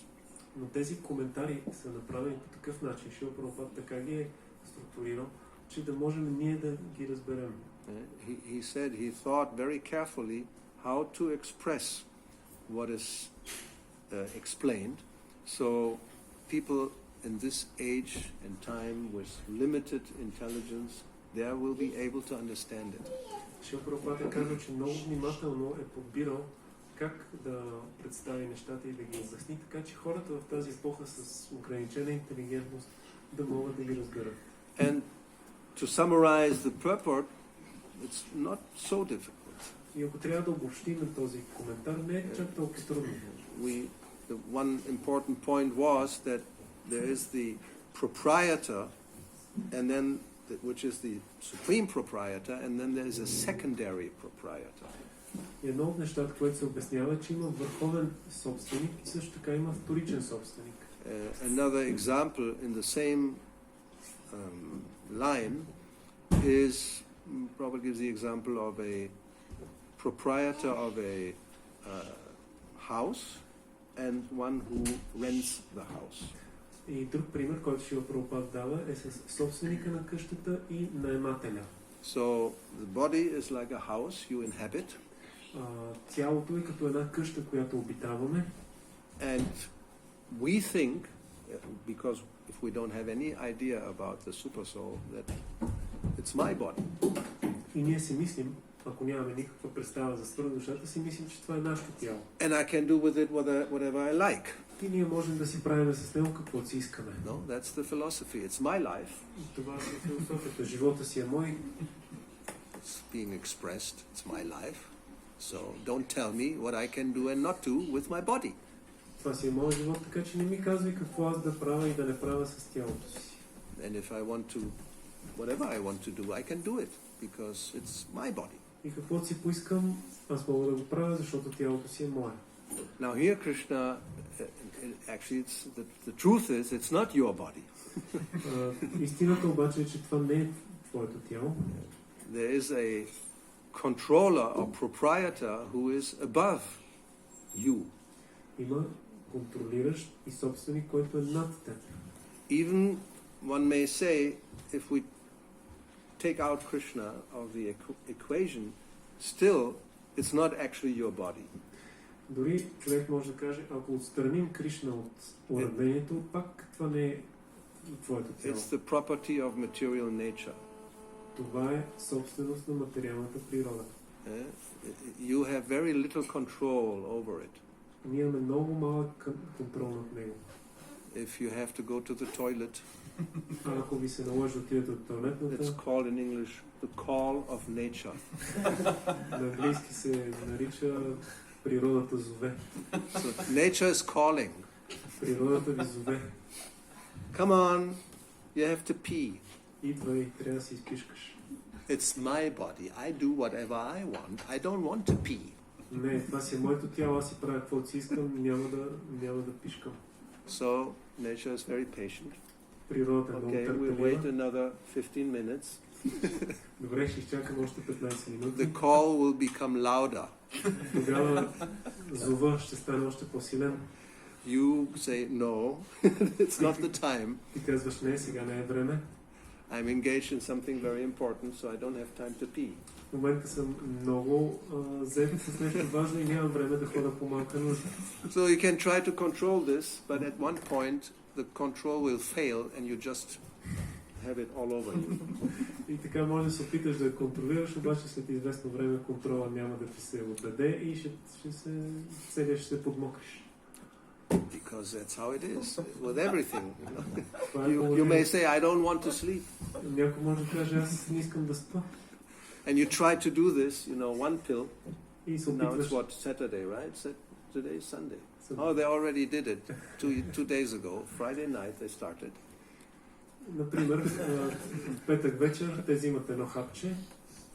Но тези коментари са направени по такъв начин, Шрила Прабхупада така ги е структурирал, че да можем ние да ги разберем. He said he thought very carefully how to express what is explained, so people in this age and time with limited intelligence, there will be able to understand it. Шрила Прабхупада казва, че много внимателно е подбирал как да представи нещата и да ги изясни, така че хората в тази епоха с ограничена интелигентност да могат да ги разберат. And to summarize the purport, it's not so difficult. И ако трябва да обобщим този коментар, не е чак толкова трудно. The one important point was that there is the proprietor, and then which is the supreme proprietor, and then there is a secondary proprietor. Едно от нещата, което се обяснява, е, че има върховен собственик и също така има вторичен собственик. Another example in the same line is probably gives the example of a proprietor of a house and one who rents the house. И друг пример, който Шрила Прабхупада дава, е с собственика на къщата и наемателя. So the body is like a house you inhabit. Тялото е като една къща, която обитаваме. And we think, because if we don't have any idea about the super soul, that it's my body. И ние си мислим, ако нямаме никаква представа за свръхдушата, си мислим, че това е нашето тяло. And I can do with it whatever I like. И ние можем да си правим с него каквото си искаме. No, that's the philosophy. It's my life. Това е философията. Живота си е мой. It's being expressed. It's my life. So don't tell me what I can do and not do with my body. Това си е моят живот, така че не ми казвай какво аз да правя и да не правя с тялото си. And if I want to, whatever I want to do, I can do it because it's my body. И каквото си поискам, аз мога да го правя, защото тялото си е мое. Now here Krishna, actually the truth is it's not your body. Истината обаче е, че това не е твоето тяло. There is a controller or proprietor who is above you. Има контролиращ и собственик, който е над теб. Even one may say, if we take out Krishna of the equation, still It's not actually your body. Дори човек може да каже, ако отстраним Кришна от уравнението, пак това не е твоето тяло. It's the property of material nature. Това е собственост на материалната природа. You have very little control over it. Ние имаме много малък контрол над него. If you have to go to the toilet, Ако ви се наложи да отидете от тоалетната, it's called in English the call of nature. на английски се нарича природата зове. So nature is calling. Природата ви зове. Come on, you have to pee. Идва и трябва да си изпишкаш. It's my body. I do whatever I want. I don't want to pee. Не, това си е моето тяло, аз си правя каквото си искам, няма да пишкам. So nature is very patient. Природата е много Okay, we'll wait търпелива. another 15 minutes. Добре, ще изчакам още 15 минути. The call will become louder. Тогава зова ще стане още по-силен. You say no, it's not the time. Ти казваш не, сега не е време. I'm engaged in something very important, so I don't have time to pee. В момента съм много зает с нещо важно и нямам време да хода по малка нужда. So you can try to control this, but at one point the control will fail and you just have it all over you. И така може да се опиташ да я контролираш, обаче след известно време контрола няма да ти се отдаде и ще се подмокриш. Because that's how it is with everything. Това е You may положение. say, I don't want to sleep. Някой може да каже, аз не искам да спа. And you try to do this, one pill. И се Now it's опитваш. what, Saturday, right? Today is Sunday. Сън- Oh, they already did it 2 days ago. Friday night they started. Например, в петък вечер те взимат едно хапче,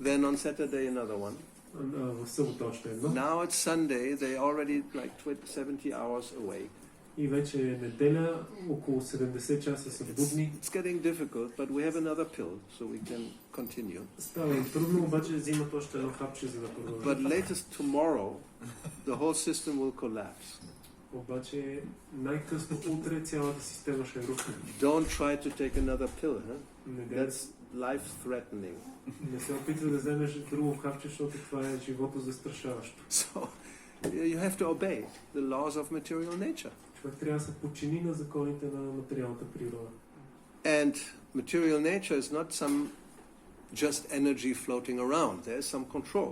Then on Saturday another one. в събота още едно. Now it's Sunday. They already like 70 hours awake. И вече е неделя, около 70 часа са будни. It's getting difficult, but we have another pill, so we can continue. Става им трудно, обаче взимат още едно хапче, за да But продължат. latest tomorrow, the whole system will collapse. Обаче най-късно утре цялата система ще рухне. Don't try to take another pill, huh? Неделя. That's life-threatening. Не се опитва да вземеш друго хапче, защото това е живото застрашаващо. So you have to obey the laws of material nature. Човек трябва да се подчини на законите на материалната природа. And material nature is not some just energy floating around. There is some control.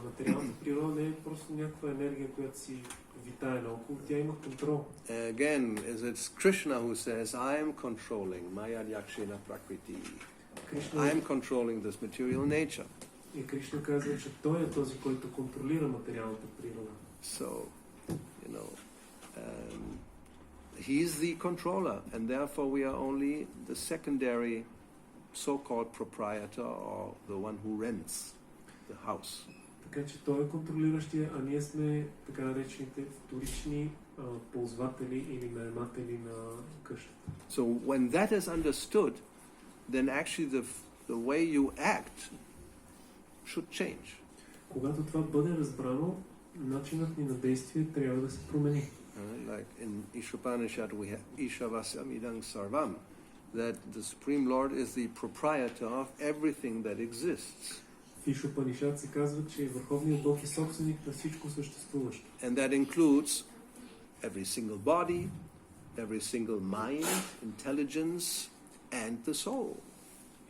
Материалната природа не е просто някаква енергия, която си витае наоколо, тя има контрол. Again, it's Krishna who says, I am controlling Maya Yakshena Prakriti. Кришна, I am controlling this material nature. и Кришна казва, че той е този, който контролира материалната природа. So, he's the controller, and therefore we are only the secondary so-called proprietor or the one who rents the house. Така че той е контролиращия, а ние сме така наречените вторични ползватели или наематели на къщата. So when that is understood, then actually the way you act should change. Когато това бъде разбрано, начинът ни на действие трябва да се промени. Like in Ishopanishad we have Ishavasam Idang Sarvam, that the Supreme Lord is the proprietor of everything that exists. В Ишупанишад се казва, че Върховният Бог е собственик на всичко съществуващо. And that includes every single body, every single mind, intelligence, and the soul.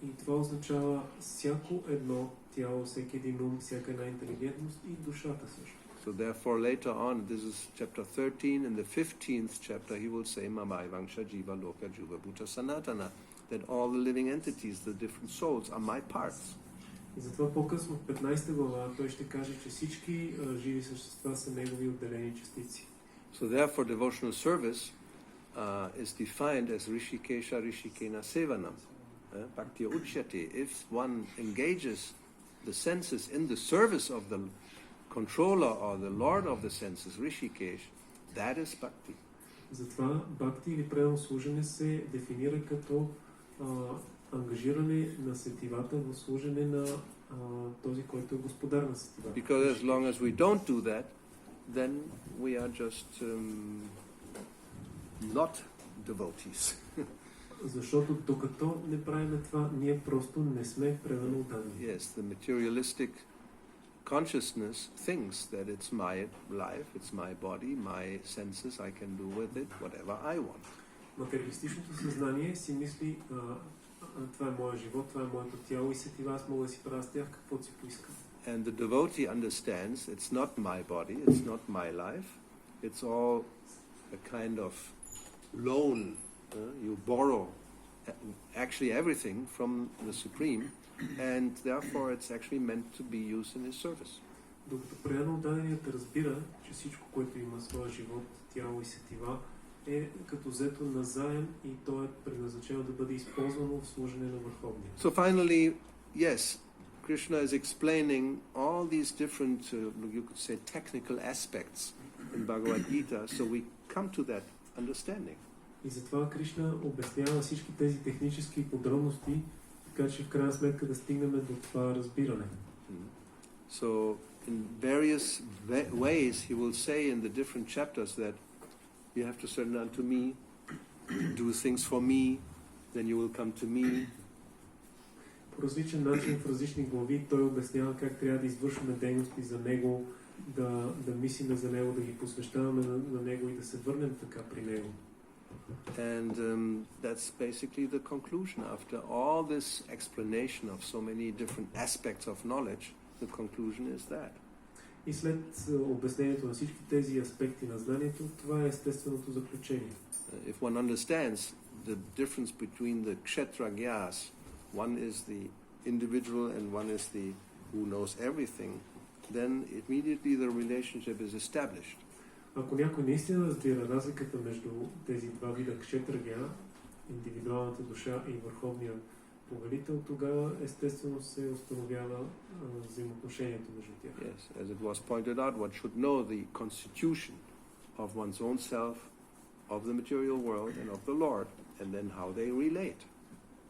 И това означава всяко едно тяло, всеки един ум, всяка една интелигентност и душата също. So therefore later on, this is chapter 13, in the 15th chapter he will say Mamai Vangsha Jiva Loka Juba Bhuta Sanatana, that all the living entities, the different souls, are my parts. И затова по-късно в 15 глава той ще каже, че всички живи същества са негови отделени частици. So therefore devotional service is defined as Rishikesha Rishikena Sevanam. Bhakti Uchyate. If one engages the senses in the service of the controller or the lord of the senses, Rishikesh, that is bhakti. Затова бхакти или преданно служене се дефинира като ангажиране на сетивата в служене на този, който е господар на сетивата. Because as long as we don't do that, then we are just not devotees. Защото докато не правим това, ние просто не сме преданно отдадени. Yes, the materialistic consciousness thinks that it's my life, it's my body, my senses, I can do with it whatever I want. Материалистичното съзнание си мисли, това е моя живот, това е моето тяло и сетива, аз мога да си правя с тях каквото си поискам. And the devotee understands it's not my body, it's not my life, it's all a kind of loan. You borrow actually everything from the Supreme, and therefore it's actually meant to be used in His service. Докато преданно даденият разбира, че всичко, което има своя живот, тяло и сетива, е като взето назаем и то е предназначено да бъде използвано в служене на Върховния. So finally, yes, Krishna is explaining all these different, you could say, technical aspects in Bhagavad Gita, so we come to that understanding. И затова Кришна обяснява всички тези технически подробности, така че в крайна сметка да стигнем до това разбиране. So in various ways he will say in the different chapters that you have to surrender unto me, do things for me, then you will come to me. По различен начин, в различни глави, той обяснява как трябва да извършваме дейности за Него, да мислиме за Него, да ги посвещаваме на Него и да се върнем така при Него. And that's basically the conclusion. After all this explanation of so many different aspects of knowledge, the conclusion is that. И след обяснението на всички тези аспекти на знанието, това е естественото заключение. If one understands the difference between the kshetragya's, one is the individual and one is the who knows everything, then immediately the relationship is established. Ако някой наистина разбира разликата между тези два вида кшетрагя, индивидуалната душа и върховния повелител, тогава естествено се установява взаимоотношението между тях. Yes, as it was pointed out, one should know the constitution of one's own self, of the material world and of the Lord, and then how they relate.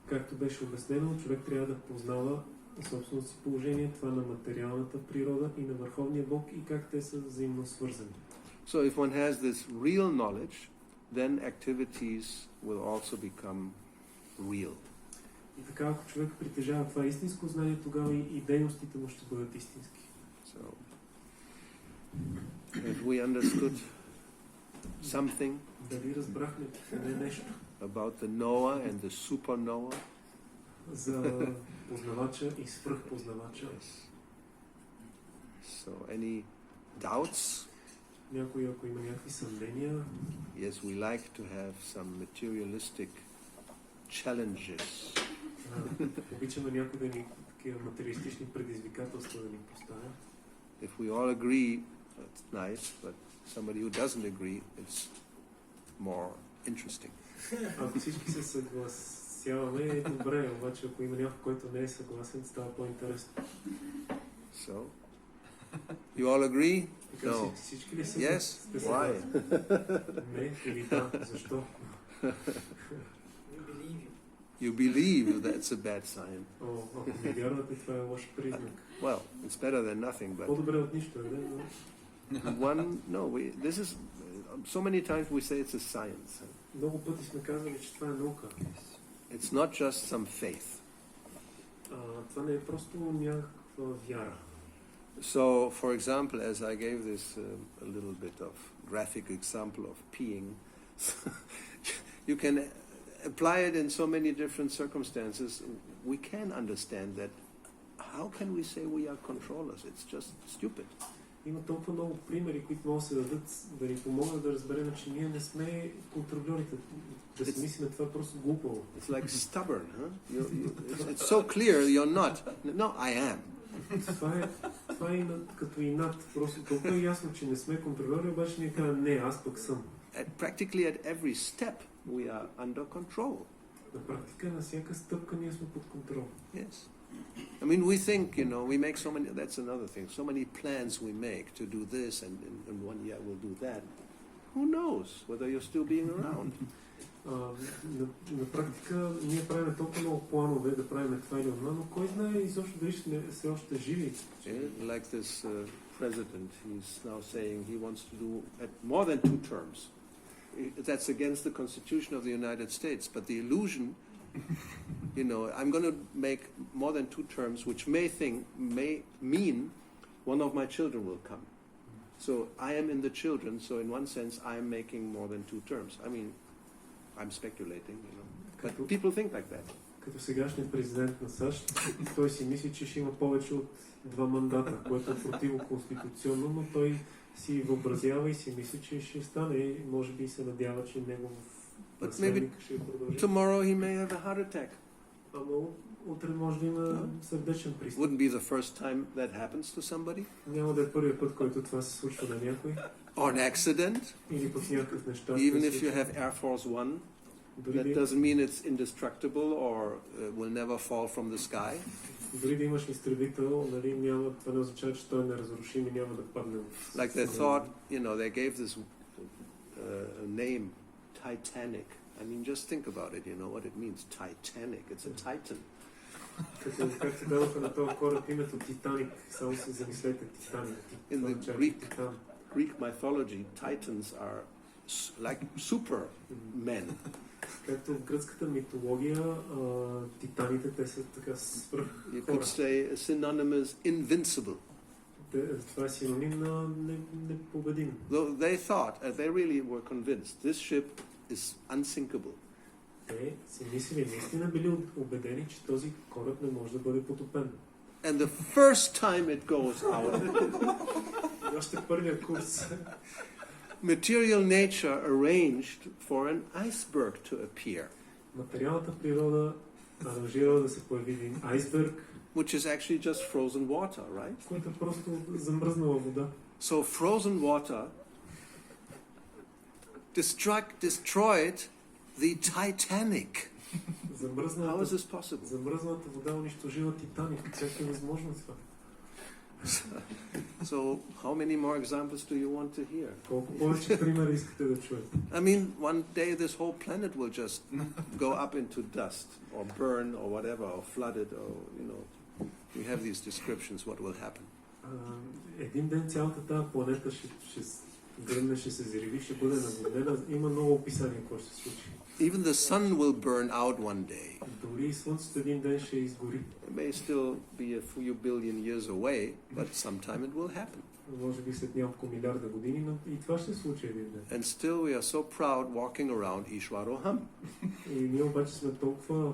Както беше обяснено, човек трябва да познава собственото си положение, това на материалната природа и на Върховния Бог и как те са взаимно свързани. So if one has this real knowledge, then activities will also become real. И така, ако човек притежава това истинско знание, тогава и дейностите му ще бъдат истински. So, if we understood something Дали разбрахме нещо about the knower and the super-knower, за познавача и свръхпознавача? yes. So, any doubts? Някой, ако има някакви съмнения, Yes, we like to have some materialistic challenges. обичаме някой да ни такива материалистични предизвикателства да ни поставя. If we all agree, that's nice, but somebody who doesn't agree, it's more interesting. Ако всички се съгласяваме, е добре, обаче ако има някой, който не е съгласен, става по-интересно. So, you all agree? Така, No. всички ли са? Yes? сте Why? съгласни? Не или да, защо? You believe that's a bad sign. О, ако не вярвате, това е лош признак. Well, it's better than nothing, but По-добре от нищо, не? this is, so many times we say it's a science. Много пъти сме казали, че това е наука. It's not just some faith. Това не е просто някаква вяра. So, for example, as I gave this a little bit of graphic example of peeing, you can apply it in so many different circumstances. We can understand that. How can we say we are controllers? It's just stupid. Има толкова много примери, които могат да се дадат, да ни помогнат да разберем, че ние не сме контролерите. Да си мислим, това е просто глупаво. It's like stubborn, huh? It's so clear you're not. No, I am. Това е като инат. Просто толкова е ясно, че не сме контролери, обаче ние казваме, не, аз пък съм. Practically at every step we are under control. На практика на всяка стъпка ние сме под контрол. Yes. I mean, we think, we make so many, that's another thing, so many plans we make to do this and in 1 year we'll do that. Who knows whether you're still being around? На практика ние правим толкова много планове да правим това или това, но кой знае изобщо дали сме все още живи. Like this president, he's now saying he wants to do more than 2 terms. That's against the Constitution of the United States, but the illusion, I'm going to make more than 2 terms, which may mean one of my children will come. So I am in the children, so in one sense I am making more than 2 terms. I mean, I'm speculating, but people think like that. Като сегашният президент на САЩ, той си мисли, че ще има повече от 2 мандата, което е противоконституционно, но той си въобразява и си мисли, че ще стане и може би се надява, че негов наследник ще продължи. Tomorrow he may have a heart attack. Ама утре може да има сърдечен пристъп. Wouldn't be the first time that happens to somebody. Няма да е първият път, който това се случва на някой. Or an accident. Или пък някакъв неща. Even if you have Air Force One, that doesn't mean it's indestructible or will never fall from the sky. Дори да имаш изтребител, нали, няма, това не означава, че той е неразрушим и няма да падне. Like they thought, they gave this name, Titanic. I mean, just think about it, you know what it means, Titanic. It's a titan. Както дадоха на този кораб името Титаник, само се замислете, Титаник. In the Greek mythology, titans are like supermen. Както в гръцката митология, титаните, те са така свръх You could say synonymous invincible. Това е синоним на непобедим. Though they thought, they really were convinced, this ship is unsinkable. Те си мислили, наистина били убедени, че този кораб не може да бъде потопен. And the first time it goes out, И още първия курс, material nature arranged for an iceberg to appear. Материалната природа аранжирала да се появи един айсберг, which is actually just frozen water, right? който е просто замръзнала вода. So frozen water destroyed the Titanic. How is this possible? Замръзналата вода унищожила Титаник. Как е възможно това? So, how many more examples do you want to hear? Колко повече примери искате да чуете? I mean, one day this whole planet will just go up into dust, or burn, or whatever, or flooded, or, we have these descriptions, what will happen. Един ден цялата тази планета ще гръмне, ще се взриви, ще бъде наводнена. Има много описания, какво ще се случи. Even the sun will burn out one day. Дори и слънцето един ден ще изгори. It may still be a few billion years away, but sometime it will happen. Може би след няколко милиарда години, но и това ще се случи един ден. And still we are so proud walking around Ishwaroham. И ние обаче сме толкова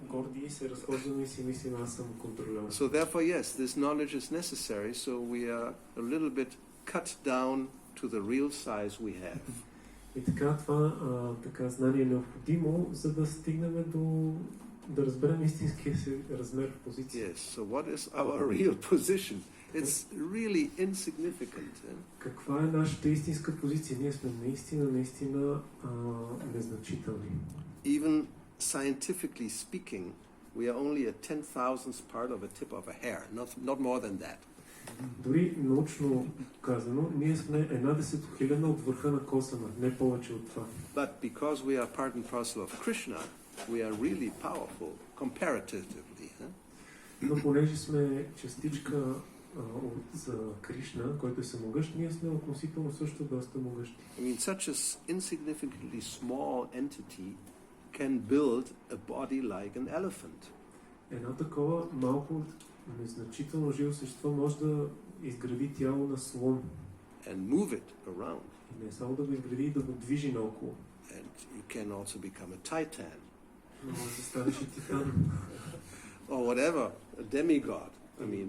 горди и се разхождаме и си мислим, аз съм контролер. So therefore, yes, this knowledge is necessary, so we are a little bit cut down to the real size we have. И така, това знание е необходимо, за да стигнем да разберем истинския си размер в позиция. Yes, so what is our real position? It's really insignificant. Каква е нашата истинска позиция? Ние сме наистина незначителни. Even scientifically speaking, we are only a 10,000th part of a tip of a hair, not more than that. Дори научно казано, ние сме 1/1000 от върха на косъма, не повече от това. But because we are part and parcel of Krishna, we are really powerful comparatively. Но понеже сме частичка от Кришна, който е самогъщ, ние сме относително също доста могъщи. I mean, such an insignificantly small entity can build a body like an elephant. Едно такова малко незначително живо същество може да изгради тяло на слон. And move it around. И не само да го изгради и да го движи наоколо. And you can also become a titan. Но може да станеш и титан. Or whatever, a demigod. I mean,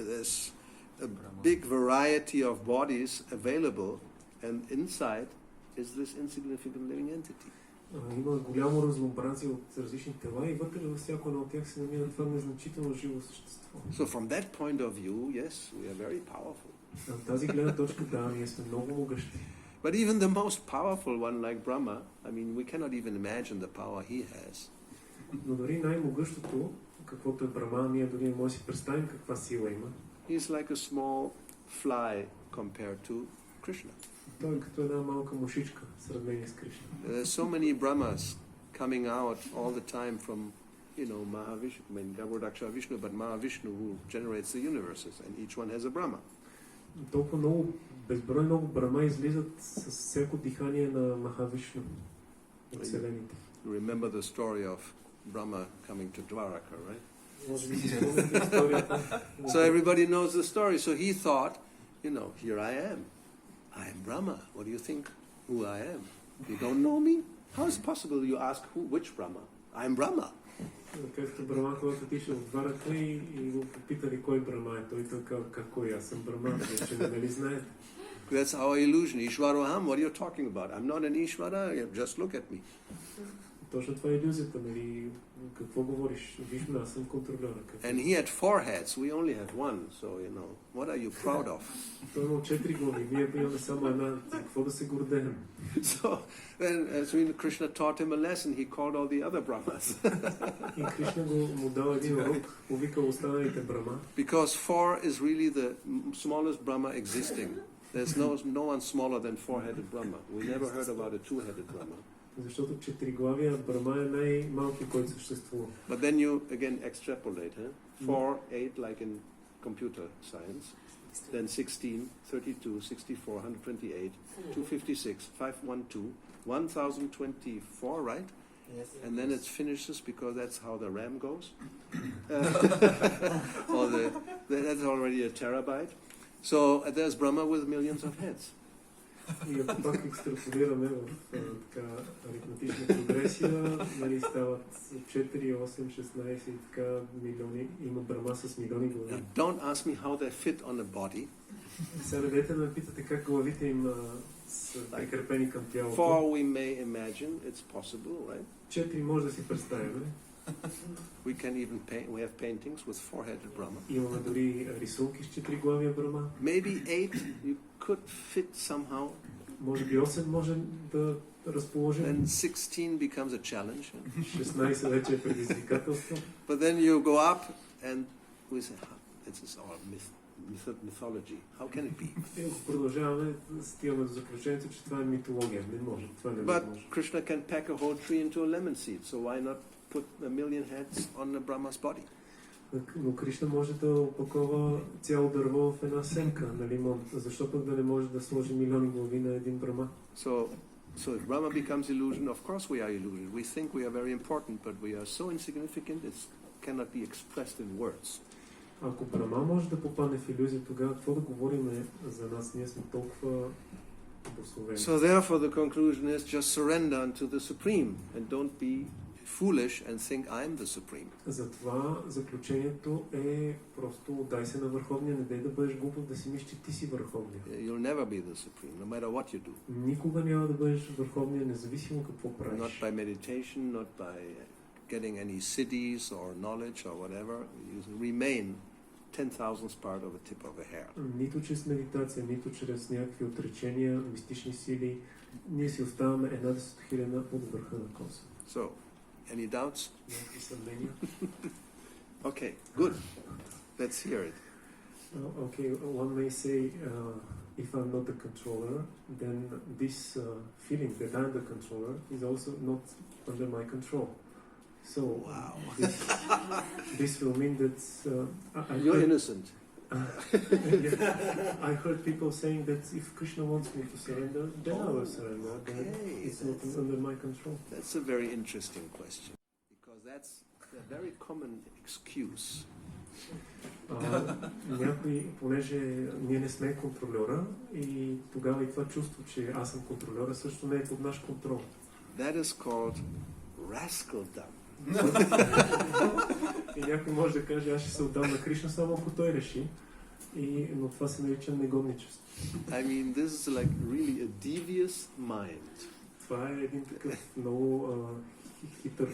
there's a big variety of bodies available, and inside is this insignificant living entity. Има голямо разнообразие от различни тела и вътре във всяко едно от тях се намира това незначително живо същество. So from that point of view, yes, we are very powerful. От тази гледна точка, да, ние сме много могъщи. But even the most powerful one like Brahma, I mean, we cannot even imagine the power he has. Но дори най-могъщото, каквото е Брахма, ние дори не можем да си представим каква сила има. He's like a small fly compared to Krishna. Той е като една малка мушичка в сравнение с Кришна. There's so many Brahmas coming out all the time from, Mahavishnu, I mean, Gavardhaksha Vishnu, but Mahavishnu who generates the universes, and each one has a Brahma. Толкова много, безброй много Брахма излизат с всяко дихание на Махавишну от вселените. You remember the story of Brahma coming to Dwaraka, right? Може би си спомняте историята. So everybody knows the story. So he thought, here I am. I am Brahma. What do you think who I am? You don't know me? How is it possible you ask which Brahma? I am Brahma. Както Брама, когато отишъл в дварата и го попитали кой Брама е. Той казал, какво аз съм Брама, че нали знаете. That's our illusion. Ishvaroham, what are you talking about? I'm not an Ishvara, just look at me. Точно това е илюзията, нали? Какво говориш? Виж ме, аз съм контролера. And he had 4 heads, we only had 1, so what are you proud of? Той имал 4 глави, ние имаме само една. Какво да се гордеем? So then, when Krishna taught him a lesson, he called all the other Brahmas. И Кришна му дал един урок, повикал останалите Брама. Because 4 is really the smallest Brahma existing. There's no one smaller than 4-headed Brahma. We never heard about a 2-headed Brahma. Защото четириглавия Брама е най-малки, който съществува. But then you again extrapolate, 4, 8 like in computer science, then 16, 32, 64, 128, 256, 512, 1024, right? Yes. And then it finishes because that's how the RAM goes. Or that's already a terabyte. So there's Brahma with millions of heads. И ако пак екстраполираме в така аритметична прогресия, нали, стават 4, 8, 16 и така милиони. Има Брама с милиони глави. Now, don't ask me how they fit on a body. Сега дайте да ме питате как главите им са прикрепени към тялото. 4 we may imagine, it's possible, right? 4 може да си представим. We can even paint, we have paintings with 4-headed Brahma. Имаме дори рисунки с 4-главия Брама. Maybe 8 you could fit somehow. Може би 8 може да разположим. Then 16 becomes a challenge. 16 вече е предизвикателство. But then you go up and we say, this is all mythology. How can it be? И ако продължаваме, стигаме до заключението, че това е митология. Не може. Това не But може. Krishna can pack a whole tree into a lemon seed, so why not put a million heads on a Brahma's body? Но Кришна може да опакова цяло дърво в една семка на лимон. Защо пък да не може да сложи милиони глави на един Брама? So if Brahma becomes illusion, of course we are illusion. We think we are very important, but we are so insignificant it cannot be expressed in words. Ако Брама може да попадне в илюзия, тогава какво да говорим за нас? Ние сме толкова благословени. So therefore the conclusion is just surrender unto the Supreme and don't be foolish and think I'm the Supreme. Затова заключението е просто дай се на Върховния, не дай да бъдеш глупав да си мислиш, че ти си Върховния. You'll never be the Supreme, no matter what you do. Никога няма да бъдеш Върховния, независимо какво правиш. Not by meditation, not by getting any cities or knowledge or whatever. You remain 10,000th part of a tip of a hair. Нито чрез медитация, нито чрез някакви отречения, мистични сили, ние си оставаме 1/1000 от върха на коса. So, any doubts? Някакви съмнения? Okay, good. Let's hear it. Okay, one may say, if I'm not the controller, then this feeling that I'm the controller is also not under my control. So, Wow. this will mean that You're innocent. I heard people saying that if Krishna wants me to surrender, then I will surrender. Then Okay, it's not under my control. That's a very interesting question, because that's a very common excuse. Някой, понеже ние не сме контролера и тогава и това чувство, че аз съм контролера, също не е под наш контрол. That is called rascaldom. И някой може да каже, аз ще се отдам на Кришна само ако той реши, но това се нарича негодничество. I mean, this is like really a devious mind. Това е един такъв много хитър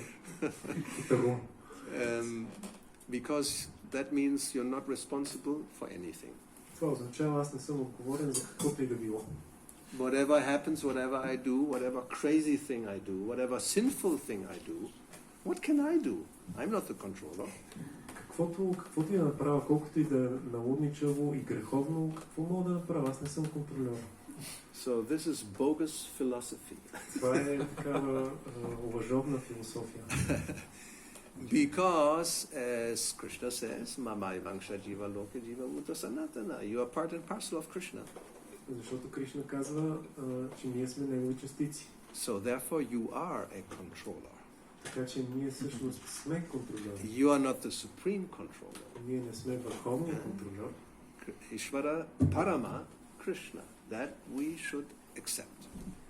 ум. Because that means you're not responsible for anything. Това означава, аз не съм отговорен за каквото и да било. Whatever happens, whatever I do, whatever crazy thing I do, whatever sinful thing I do, what can I do? I'm not the controller. Каквото и да направя, колкото и да е налудничаво и греховно, какво мога да направя? Аз не съм контролер. So this is bogus philosophy. Това е такава лъжовна философия. Because, as Krishna says, Mamai Vangsha Jiva Loka Jiva Muta Sanatana, you are part and parcel of Krishna. Защото Кришна казва, че ние сме негови частици. So therefore you are a controller. Така че ние всъщност сме контролери. You are not the supreme controller. Ние не сме върховният контролер. Ishvara Parama Krishna. That we should accept.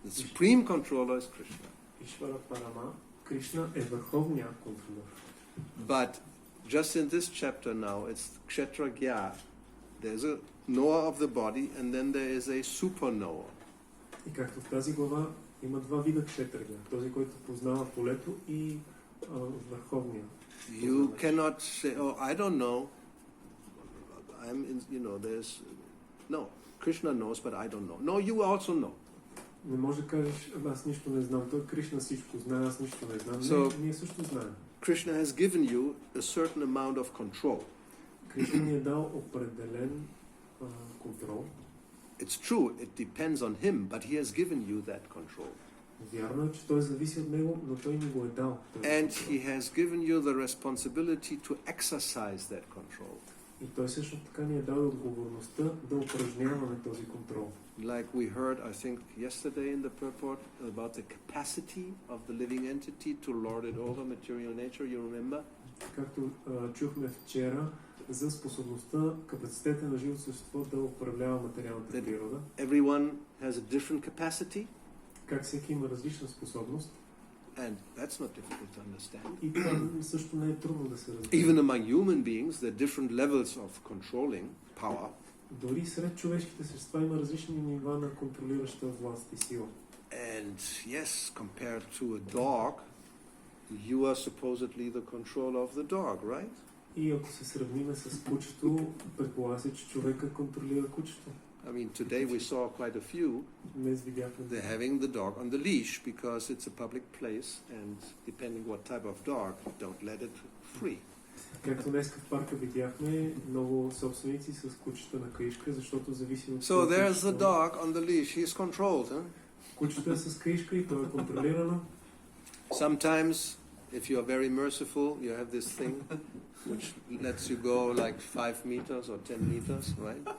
The supreme controller is Krishna. Ишвара Парама, Кришна е върховният контролер. But just in this chapter now, it's Kshetragya. There's a knower of the body, and then there is a super knower. И както в тази глава има два вида кшетрага. Този, който познава полето и върховния. You cannot say, "Oh, I don't know." There's no. Krishna knows, but I don't know. No, you also know. Не може да кажеш, аз нищо не знам. Той Кришна всичко знае, аз нищо не знам. So, ние също знаем. Krishna has given you a certain amount of control. Кришна ни е дал определен контрол. It's true, it depends on him, but he has given you that control. Вярно е, че той зависи от него, но той ни го е дал. And he has given you the responsibility to exercise that control. И той също така ни е дал отговорността да упражняваме този контрол. Like we heard, I think, yesterday in the purport about the capacity of the living entity to lord it over material nature, you remember? Както чухме вчера за способността, капацитета на живото същество да управлява материалната природа. Everyone has a different capacity. Как всеки има различна способност. And that's not difficult to understand. И това също не е трудно да се разбере. Even among human beings, there are different levels of controlling power. Дори сред човешките същества има различни нива на контролираща власт и сила. And yes, compared to a dog, you are supposedly the controller of the dog, right? И ако се сравниме с кучето, предполага се, че човека контролира кучето. I mean, today we saw quite a few. Днес видяхме. They're having the dog on the leash because it's a public place, and depending what type of dog, don't let it free. Както днес в парка видяхме много собственици с кучета на каишка, защото зависи от... So there's the dog on the leash. He's controlled, huh? Кучето е с каишка и то е контролирано. Sometimes, if you are very merciful, you have this thing which lets you go like 5 meters or 10 meters, right?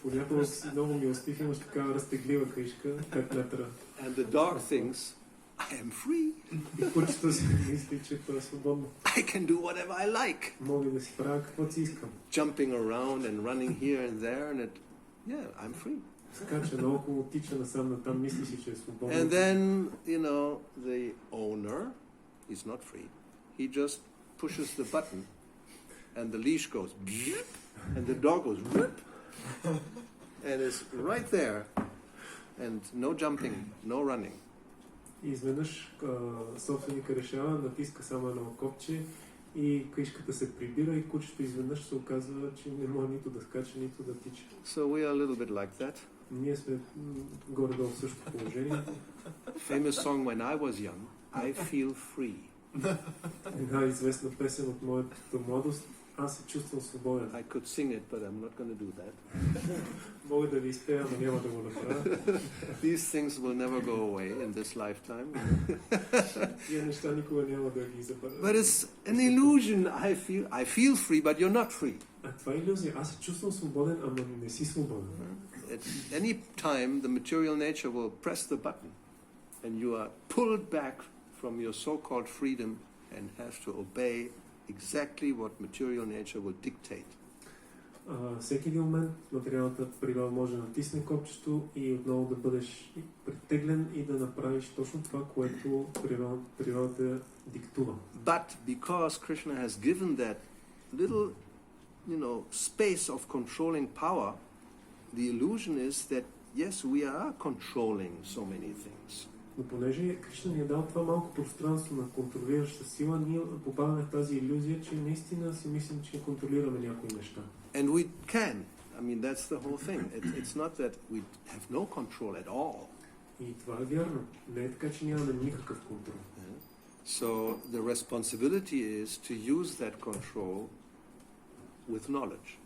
Понякога си много милостив, имаш такава разтеглива каишка, 5 метра. And the dog thinks, I am free. И кучето си мисли, че това е свободно. I can do whatever I like. Мога да си правя каквото си искам. Jumping around and running here and there, and I'm free. Скача наоколо, тича насам натам, мисли си, че е свободно. And then, the owner is not free. He just pushes the button, and the leash goes, and the dog goes, and is right there, and no jumping, no running. И изведнъж собственика решава, натиска само едно копче и каишката се прибира и кучето изведнъж се оказва, че не може нито да скача, нито да тича. So we are a little bit like that. Ние сме горе-долу в същото положение. Famous song when I was young, I feel free. Една известна песен от моята младост, аз се чувствам свободен. I could sing it, but I'm not going to do that. Мога да ви изпея, но няма да го направя. These things will never go away in this lifetime. Тия неща никога няма да ги забравя. But it's an illusion. I feel free, but you're not free. А това е илюзия. Аз се чувствам свободен, ама не си свободен. At any time, the material nature will press the button, and you are pulled back from your so-called freedom and have to obey exactly what material nature will dictate. Всеки един момент материалната природа може да натисне копчето и отново да бъдеш притеглен и да направиш точно това, което природата диктува. But because Krishna has given that little, space of controlling power, the illusion is that yes, we are controlling so many things. Но понеже Кришна ни е дал това малко пространство на контролираща сила, ние попадаме в тази илюзия, че наистина си мислим, че контролираме някои неща. And we can. I mean, that's the whole thing. It's not that we have no control at all. И това е вярно. Не е така, че нямаме никакъв контрол. So the responsibility is to use that control with knowledge.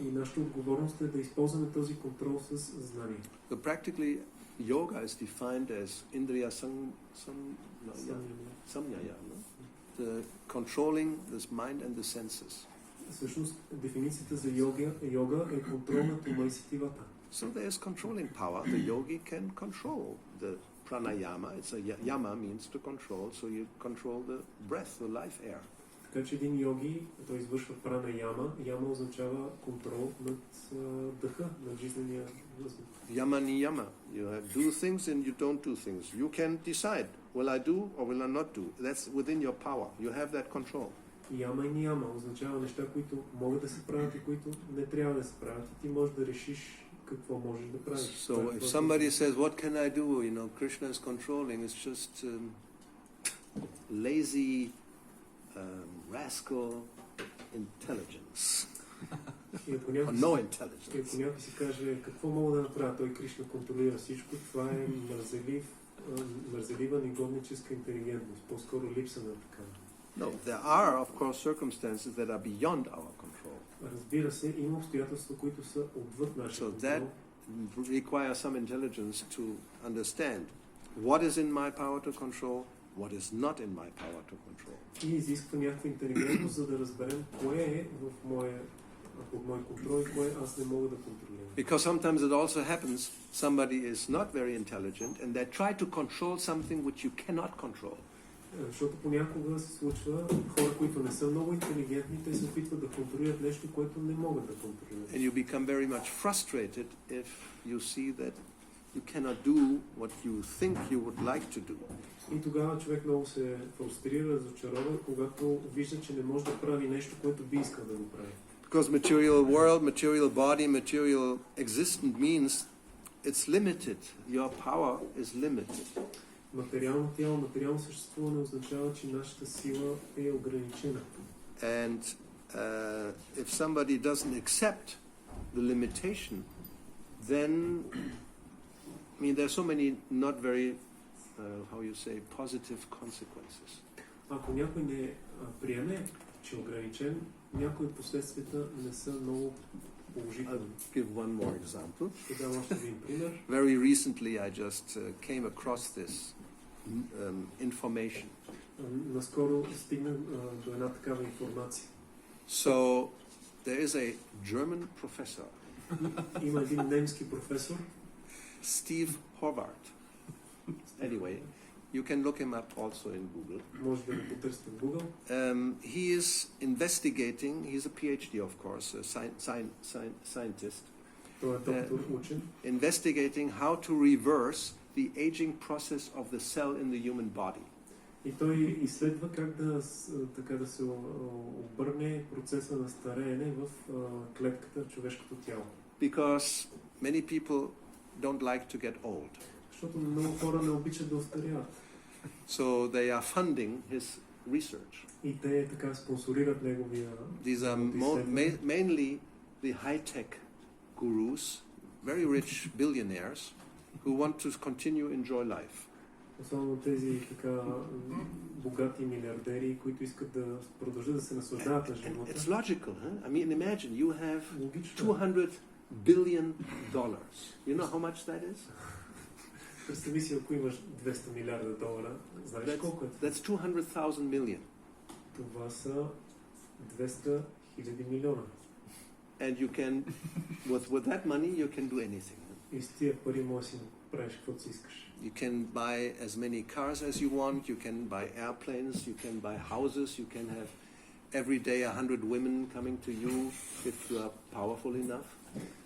И нашата отговорност е да използваме този контрол с знание. So practically, yoga is defined as indriya samyaya, the controlling this mind and the senses. Всъщност, дефиницията за йога е контрол над ума и сетивата. So there is controlling power. The yogi can control the pranayama. It's a yama means to control, so you control the breath, the life air. Така че един йоги, той извършва пранаяма. Яма означава контрол над дъха, над жизнения въздух. Yama niyama. You have do things and you don't do things. You can decide, will I do or will I not do? That's within your power. You have that control. Яма и нияма означава неща, които могат да се правят и които не трябва да се правят. И ти можеш да решиш какво можеш да правиш. So if somebody says, what can I do? You know, Krishna is controlling. It's just lazy, rascal intelligence. И ако Or някой no И intelligence. ако някой си каже какво мога да направя, той Кришна контролира всичко, това е мързелива негодническа интелигентност, по-скоро липса на такава. No, there are, of course, circumstances that are beyond our control. Разбира се, има обстоятелства, които са отвъд нашия So that контрол. requires some intelligence to understand what is in my power to control, what is not in my power to control. И изисква някаква интелигентност, за да разберем кое е под мой контрол и кое аз не мога да контролирам. Because sometimes it also happens, somebody is not very intelligent and they try to control something which you cannot control. Защото понякога се случва хора, които не са много интелигентни, те се опитват да контролират нещо, което не могат да контролират. And you become very much frustrated if you see that you cannot do what you think you would like to do. И тогава човек много се фрустрира, разочарова, когато вижда, че не може да прави нещо, което би искал да го прави. Because material world, material body, material existence means it's limited. Your power is limited. Материално тяло, материално съществуване означава, че нашата сила е ограничена. And if somebody doesn't accept the limitation, then, I mean, there's so many not very, how you say, positive consequences. Ако някой не приеме, че е ограничен, някои от последствията не са много положителни. I'll give one more example. Ще дам още един пример. Very recently I just came across this information. Наскоро стигнах до една такава информация. So there is a German professor, Има един немски професор, Steve Horvath. Anyway, you can look him up also in Google. може да го потърсите в Google. He is investigating, he's a PhD of course, a scientist, Той е доктор учен. investigating how to reverse the aging process of the cell in the human body. И той изследва как така да се обърне процеса на стареене в клетката, човешкото тяло. Because many people don't like to get old. Защото много хора не обичат да остаряват. So they are funding his research. И те така спонсорират неговия... These are mainly the high-tech gurus, very rich billionaires, who want to continue enjoy life. Особено тези така богати милиардери, които искат да продължат да се наслаждават на живота. It's logical, huh? I mean, imagine you have Логично. $200 billion. You know how much that is? Представи си, ако имаш 200 милиарда долара, знаеш колко е? That's 200,000 million. Това са 200 хиляди милиона. And you can, with that money, you can do anything. И с тия пари можеш да си правиш каквото си искаш. You can buy as many cars as you want, you can buy airplanes, you can buy houses, you can have every day 100 women coming to you if you are powerful enough.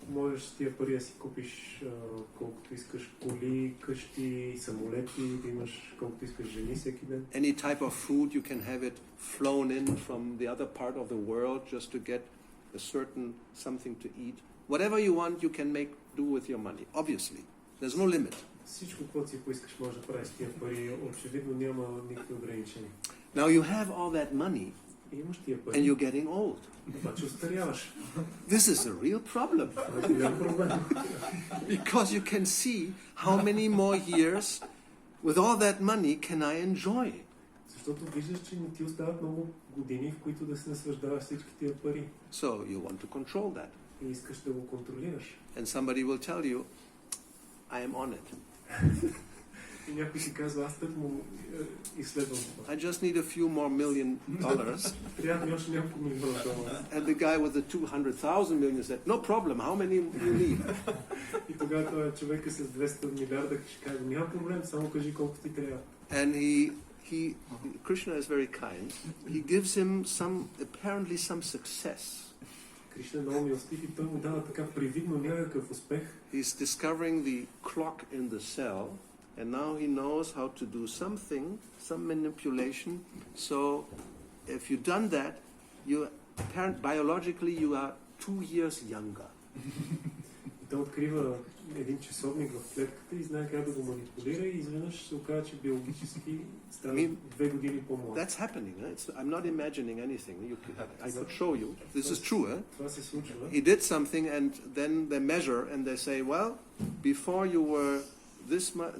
Можеш с тия пари да си купиш колкото искаш коли, къщи, самолети, да имаш колкото искаш жени всеки ден. Any type of food, you can have it flown in from the other part of the world just to get a certain something to eat. Whatever you want, you can make do with your money, obviously. There's no limit. Всичко, което си поискаш, може да правиш с тия пари. Очевидно няма никакви ограничения. Now you have all that money И имаш тия and пари, you're getting old. обаче остаряваш. This is a real problem Това е голям проблем. because you can see how many more years with all that money can I enjoy. Защото виждаш, че не ти остават много години, в които да се наслаждаваш всички тия пари. So you want to control that. И искаш да го контролираш. And somebody will tell you, I am on it. И някой си казва, аз тък му изследвам това. I just need a few more $1 million. Трябва ми още няколко милиона долара. And the guy with the 200,000 million said, no problem, how many you need? И тогава това човека с 200 милиарда ще каже, няма проблем, само кажи колко ти трябва. And Krishna is very kind. He gives him apparently some success. Кришна е много милостив и той му дава така привидно някакъв успех. He's discovering the clock in the cell, and now he knows how to do something, some manipulation. So if you've done that, biologically you are 2 years younger. И той открива един часовник в клетката и знае как да го манипулира и изведнъж се оказа, че биологически става 2 години по-млад. That's happening. I'm not imagining anything. I could show you. This is true. Това се случва. He did something and then they measure and they say, well, before you were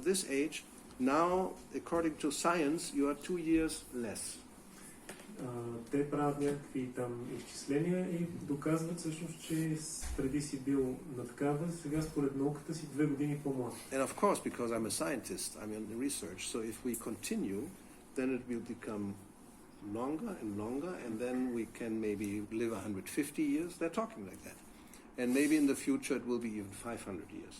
this age, now, according to science, you are 2 years less. Те правят някакви там изчисления и доказват всъщност, че преди си бил на такава, сега според науката си 2 години по-млад. And of course, because I'm a scientist, I'm in research, so if we continue, then it will become longer and longer, and then we can maybe live 150 years. They're talking like that. And maybe in the future it will be even 500 years.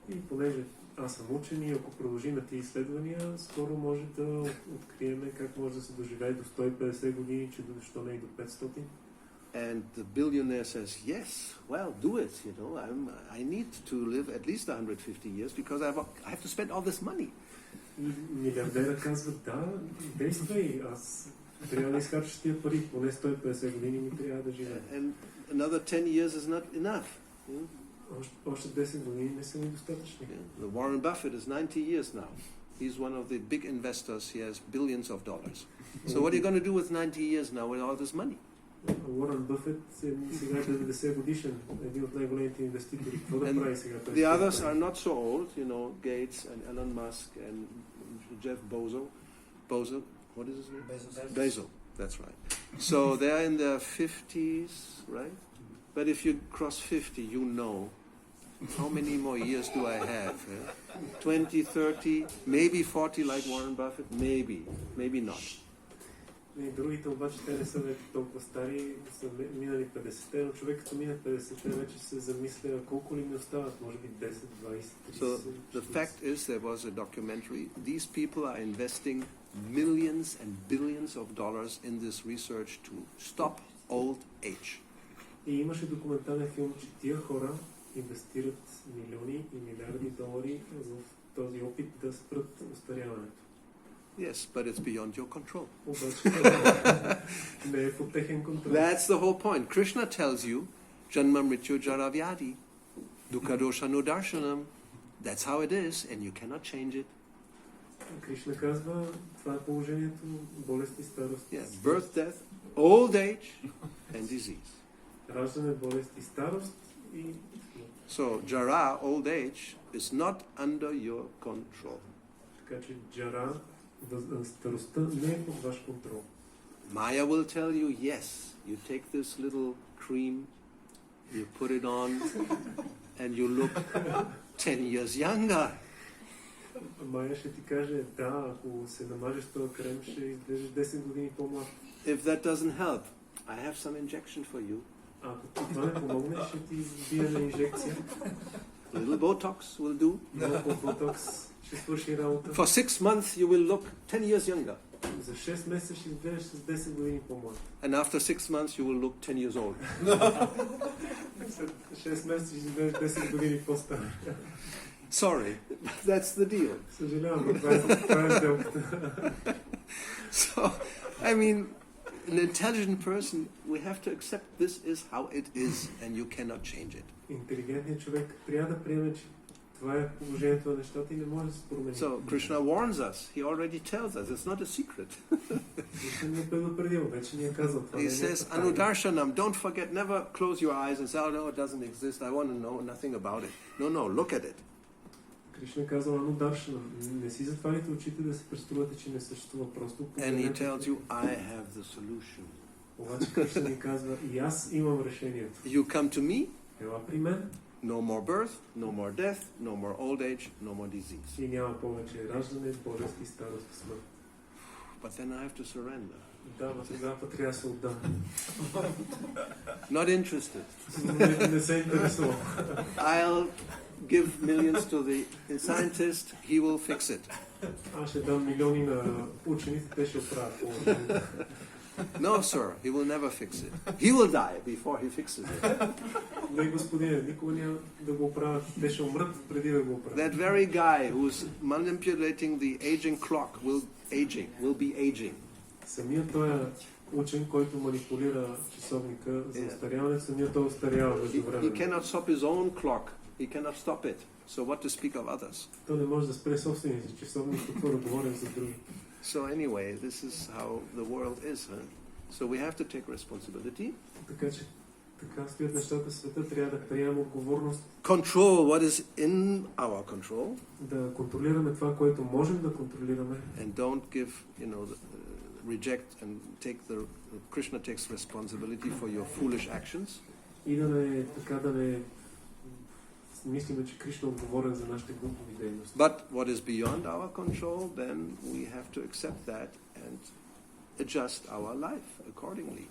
И понеже аз съм учен и ако продължи на тези изследвания, скоро може да открием как може да се доживее до 150 години, че защо не и до 500. And the billionaire says, yes, well, do it, I need to live at least 150 years because I have to spend all this money. И милиардера казва, да, действай, аз трябва да изхарча тия пари, поне 150 години ми трябва да живея. And another 10 years is not enough. Още 10 години не са недостатъчни. The Warren Buffett is 90 years now. He's one of the big investors. He has billions of dollars. So what are you going to do with 90 years now with all this money? Уорън Бъфет сега е 90 годишен, един от най-големите инвеститори. Какво да прави сега? The others are not so old, Gates and Elon Musk and Jeff Bezos. What is his name? Bezos. That's right. So they're in their 50s, right? But if you cross 50, you know how many more years do I have? 20, 30, maybe 40 like Warren Buffett? Maybe not. И другите обаче те не са вече толкова стари, са минали 50-те, но човек като мине 50-те вече се замисля колко ли ми остават, може би 10, 20, 30. So the fact is there was a documentary. These people are investing millions and billions of dollars in this research to stop old age. И имаше документален филм, че тия хора инвестират милиони и милиарди долари в този опит да спрат остаряването. Yes, but it's beyond your control. Не е под техен контрол. That's the whole point. Krishna tells you, Janma Mrityu Jara Vyadi, Dukkha Dosha No Darshanam. That's how it is, and you cannot change it. Кришна казва, това е положението, болести, старост. Yes, birth, death, old age, and disease. Раждане, болести, старост и... So, Jara, old age, is not under your control. Така че джара, старостта не е под ваш контрол. Maya will tell you, yes, you take this little cream, you put it on, and you look 10 years younger. Майя ще ти каже, да, ако се намажеш този крем, ще изглеждаш 10 години по-млад. If that doesn't help, I have some injection for you. Ако това не помогне, ще ти бие на инжекция. A little Botox will do. Малко ботокс ще свърши работа. For 6 months you will look 10 years younger. За 6 месеца ще изглеждаш с 10 години по-млад. And after 6 months you will look 10 years old. След 6 месеца ще изглеждаш 10 години по-стар. Sorry, that's the deal. Съжалявам, но това е сделката. So, I mean, an intelligent person, we have to accept this is how it is and you cannot change it. Интелигентният човек трябва да приеме, че това е положението на нещата и не може да се промени. So, Krishna warns us. He already tells us. It's not a secret. Кришна ни е предупредил, вече ни е казал това. He says, Anudarshanam, don't forget, never close your eyes and say, oh no, it doesn't exist, I want to know nothing about it. No, look at it. Кришна казал Анударшана, не си затваряйте очите да се преструвате, че не съществува просто. And he tells you, I have the solution. Обаче Кришна ни казва, и аз имам решението. You come to me, Ела при мен, No more birth, no more death, no more old age, no more disease. И няма повече раждане, болест и старост и смърт. But then I have to surrender. Да, но тогава трябва да се отдам. Not interested. Не се интересувам. I'll give millions to the scientist, he will fix it. Аз ще дам милиони на учените, те ще оправят положението. No, sir, he will never fix it. He will die before he fixes it. Не, господине, никога няма да го оправят. Те ще умрат преди да го оправят. That very guy who's manipulating the aging clock will be aging. Самият той учен, който манипулира часовника за остаряване, самият той остарява He междувременно. cannot stop his own clock. He cannot stop it. So what to speak of others? Той не може да спре собствения си часовник, какво да говорим за други. So anyway, this is how the world is. Huh? So we have to take responsibility. Така че така стоят нещата в света, трябва да приемем отговорност, Control what is in our control, да контролираме това, което можем да контролираме and don't give, reject and take Krishna takes responsibility for your foolish actions. и да не мислиме, че Кришна е отговорен за нашите глупави дейности. But what is beyond our control, then we have to accept that and adjust our life accordingly.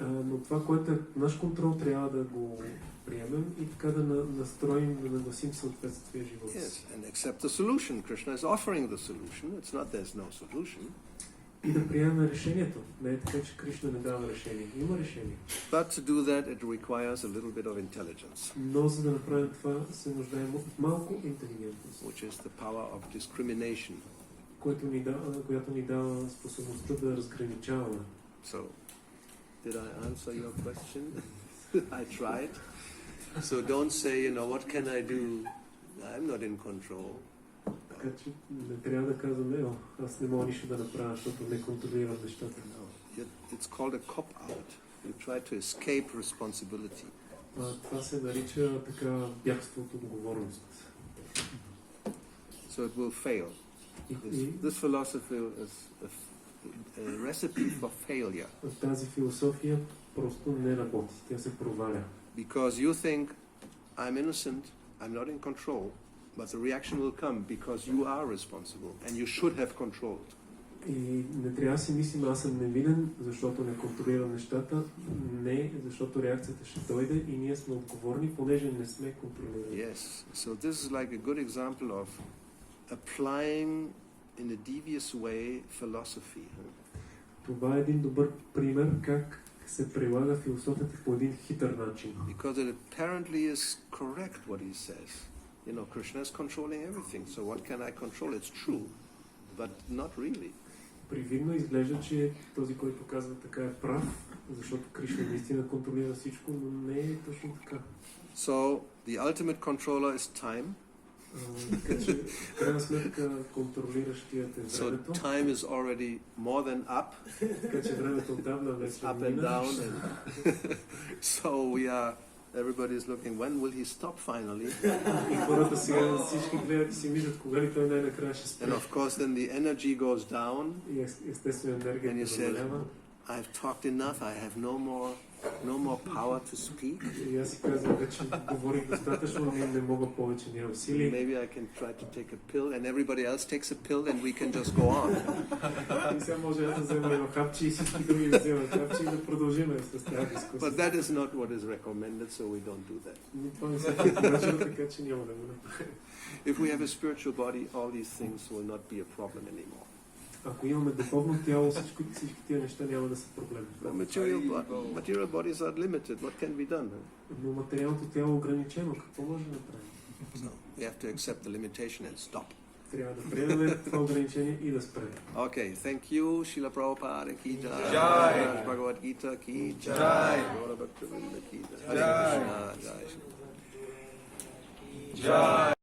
Но това, което е наш контрол, трябва да го приемем и така да настроим, да нагласим съответствие в живота Yes, си. and accept the solution. Krishna is offering the solution. It's not there's no solution. И да приемем решението. Не е така, че Кришна не дава решение. Има решение. But to do that, it requires a little bit of intelligence, Но за да направим това, се нуждаем от малко интелигентност, which is the power of discrimination. която ни дава способността да разграничаваме. So, did I answer your question? I tried. So don't say, what can I do? I'm not in control. Така че не трябва да казваме, аз не мога нищо да направя, защото не контролирам нещата. No. It's called a cop-out. You try to escape responsibility. Това се нарича така бягство от отговорност. So it will fail. This philosophy is a recipe for failure. Тази философия просто не работи, тя се проваля. Because you think, I'm innocent, I'm not in control, but the reaction will come because you are responsible and you should have controlled. И не трябва да си мислим, аз съм невинен, защото не контролирам нещата. Не, защото реакцията ще дойде и ние сме отговорни, понеже не сме контролирали. Yes, so this is like a good example of applying in a devious way philosophy. Това е един добър пример как се прилага философията по един хитър начин. Because it apparently is correct what he says. Krishna is controlling everything, so what can I control? It's true, but not really. Привидно изглежда, че този, който казва така е прав, защото Кришна наистина контролира всичко, но не е точно така. So, the ultimate controller is time. Така че, в крайна сметка, контролиращият е времето. So, time is already more than up. Така че времето отдавна вече Up and down. So, everybody is looking, when will he stop finally? И хората сега всички гледат и си мислят, кога ли той най-накрая ще спре. And of course, then the energy goes down. И естествено енергията намалява. I've talked enough, I have no more power to speak. И аз си казвам, вече говорих достатъчно, но не мога повече, нямам сили. Maybe I can try to take a pill and everybody else takes a pill and we can just go on. И сега може да взема едно хапче и всички други да вземат хапче и да продължим с тази дискусия. But that is not what is recommended, so we don't do that. Но това не се препоръчва, така че няма да го направим. If we have a spiritual body, all these things will not be a problem anymore. Ако имаме духовно тяло, всички тия неща няма да са проблем. Material bodies are limited. What can be done? Но материалното тяло е ограничено. Какво може да направим? So we have to accept the limitation and stop. Трябва да приемем това ограничение и да спрем. Okay, thank you, Srila Prabhupada ki jai. Jai. Bhagavad Gita ki jai. Jai. Gaura Bhaktivinoda ki jai. Jai. Hare Krishna, jai. Jai.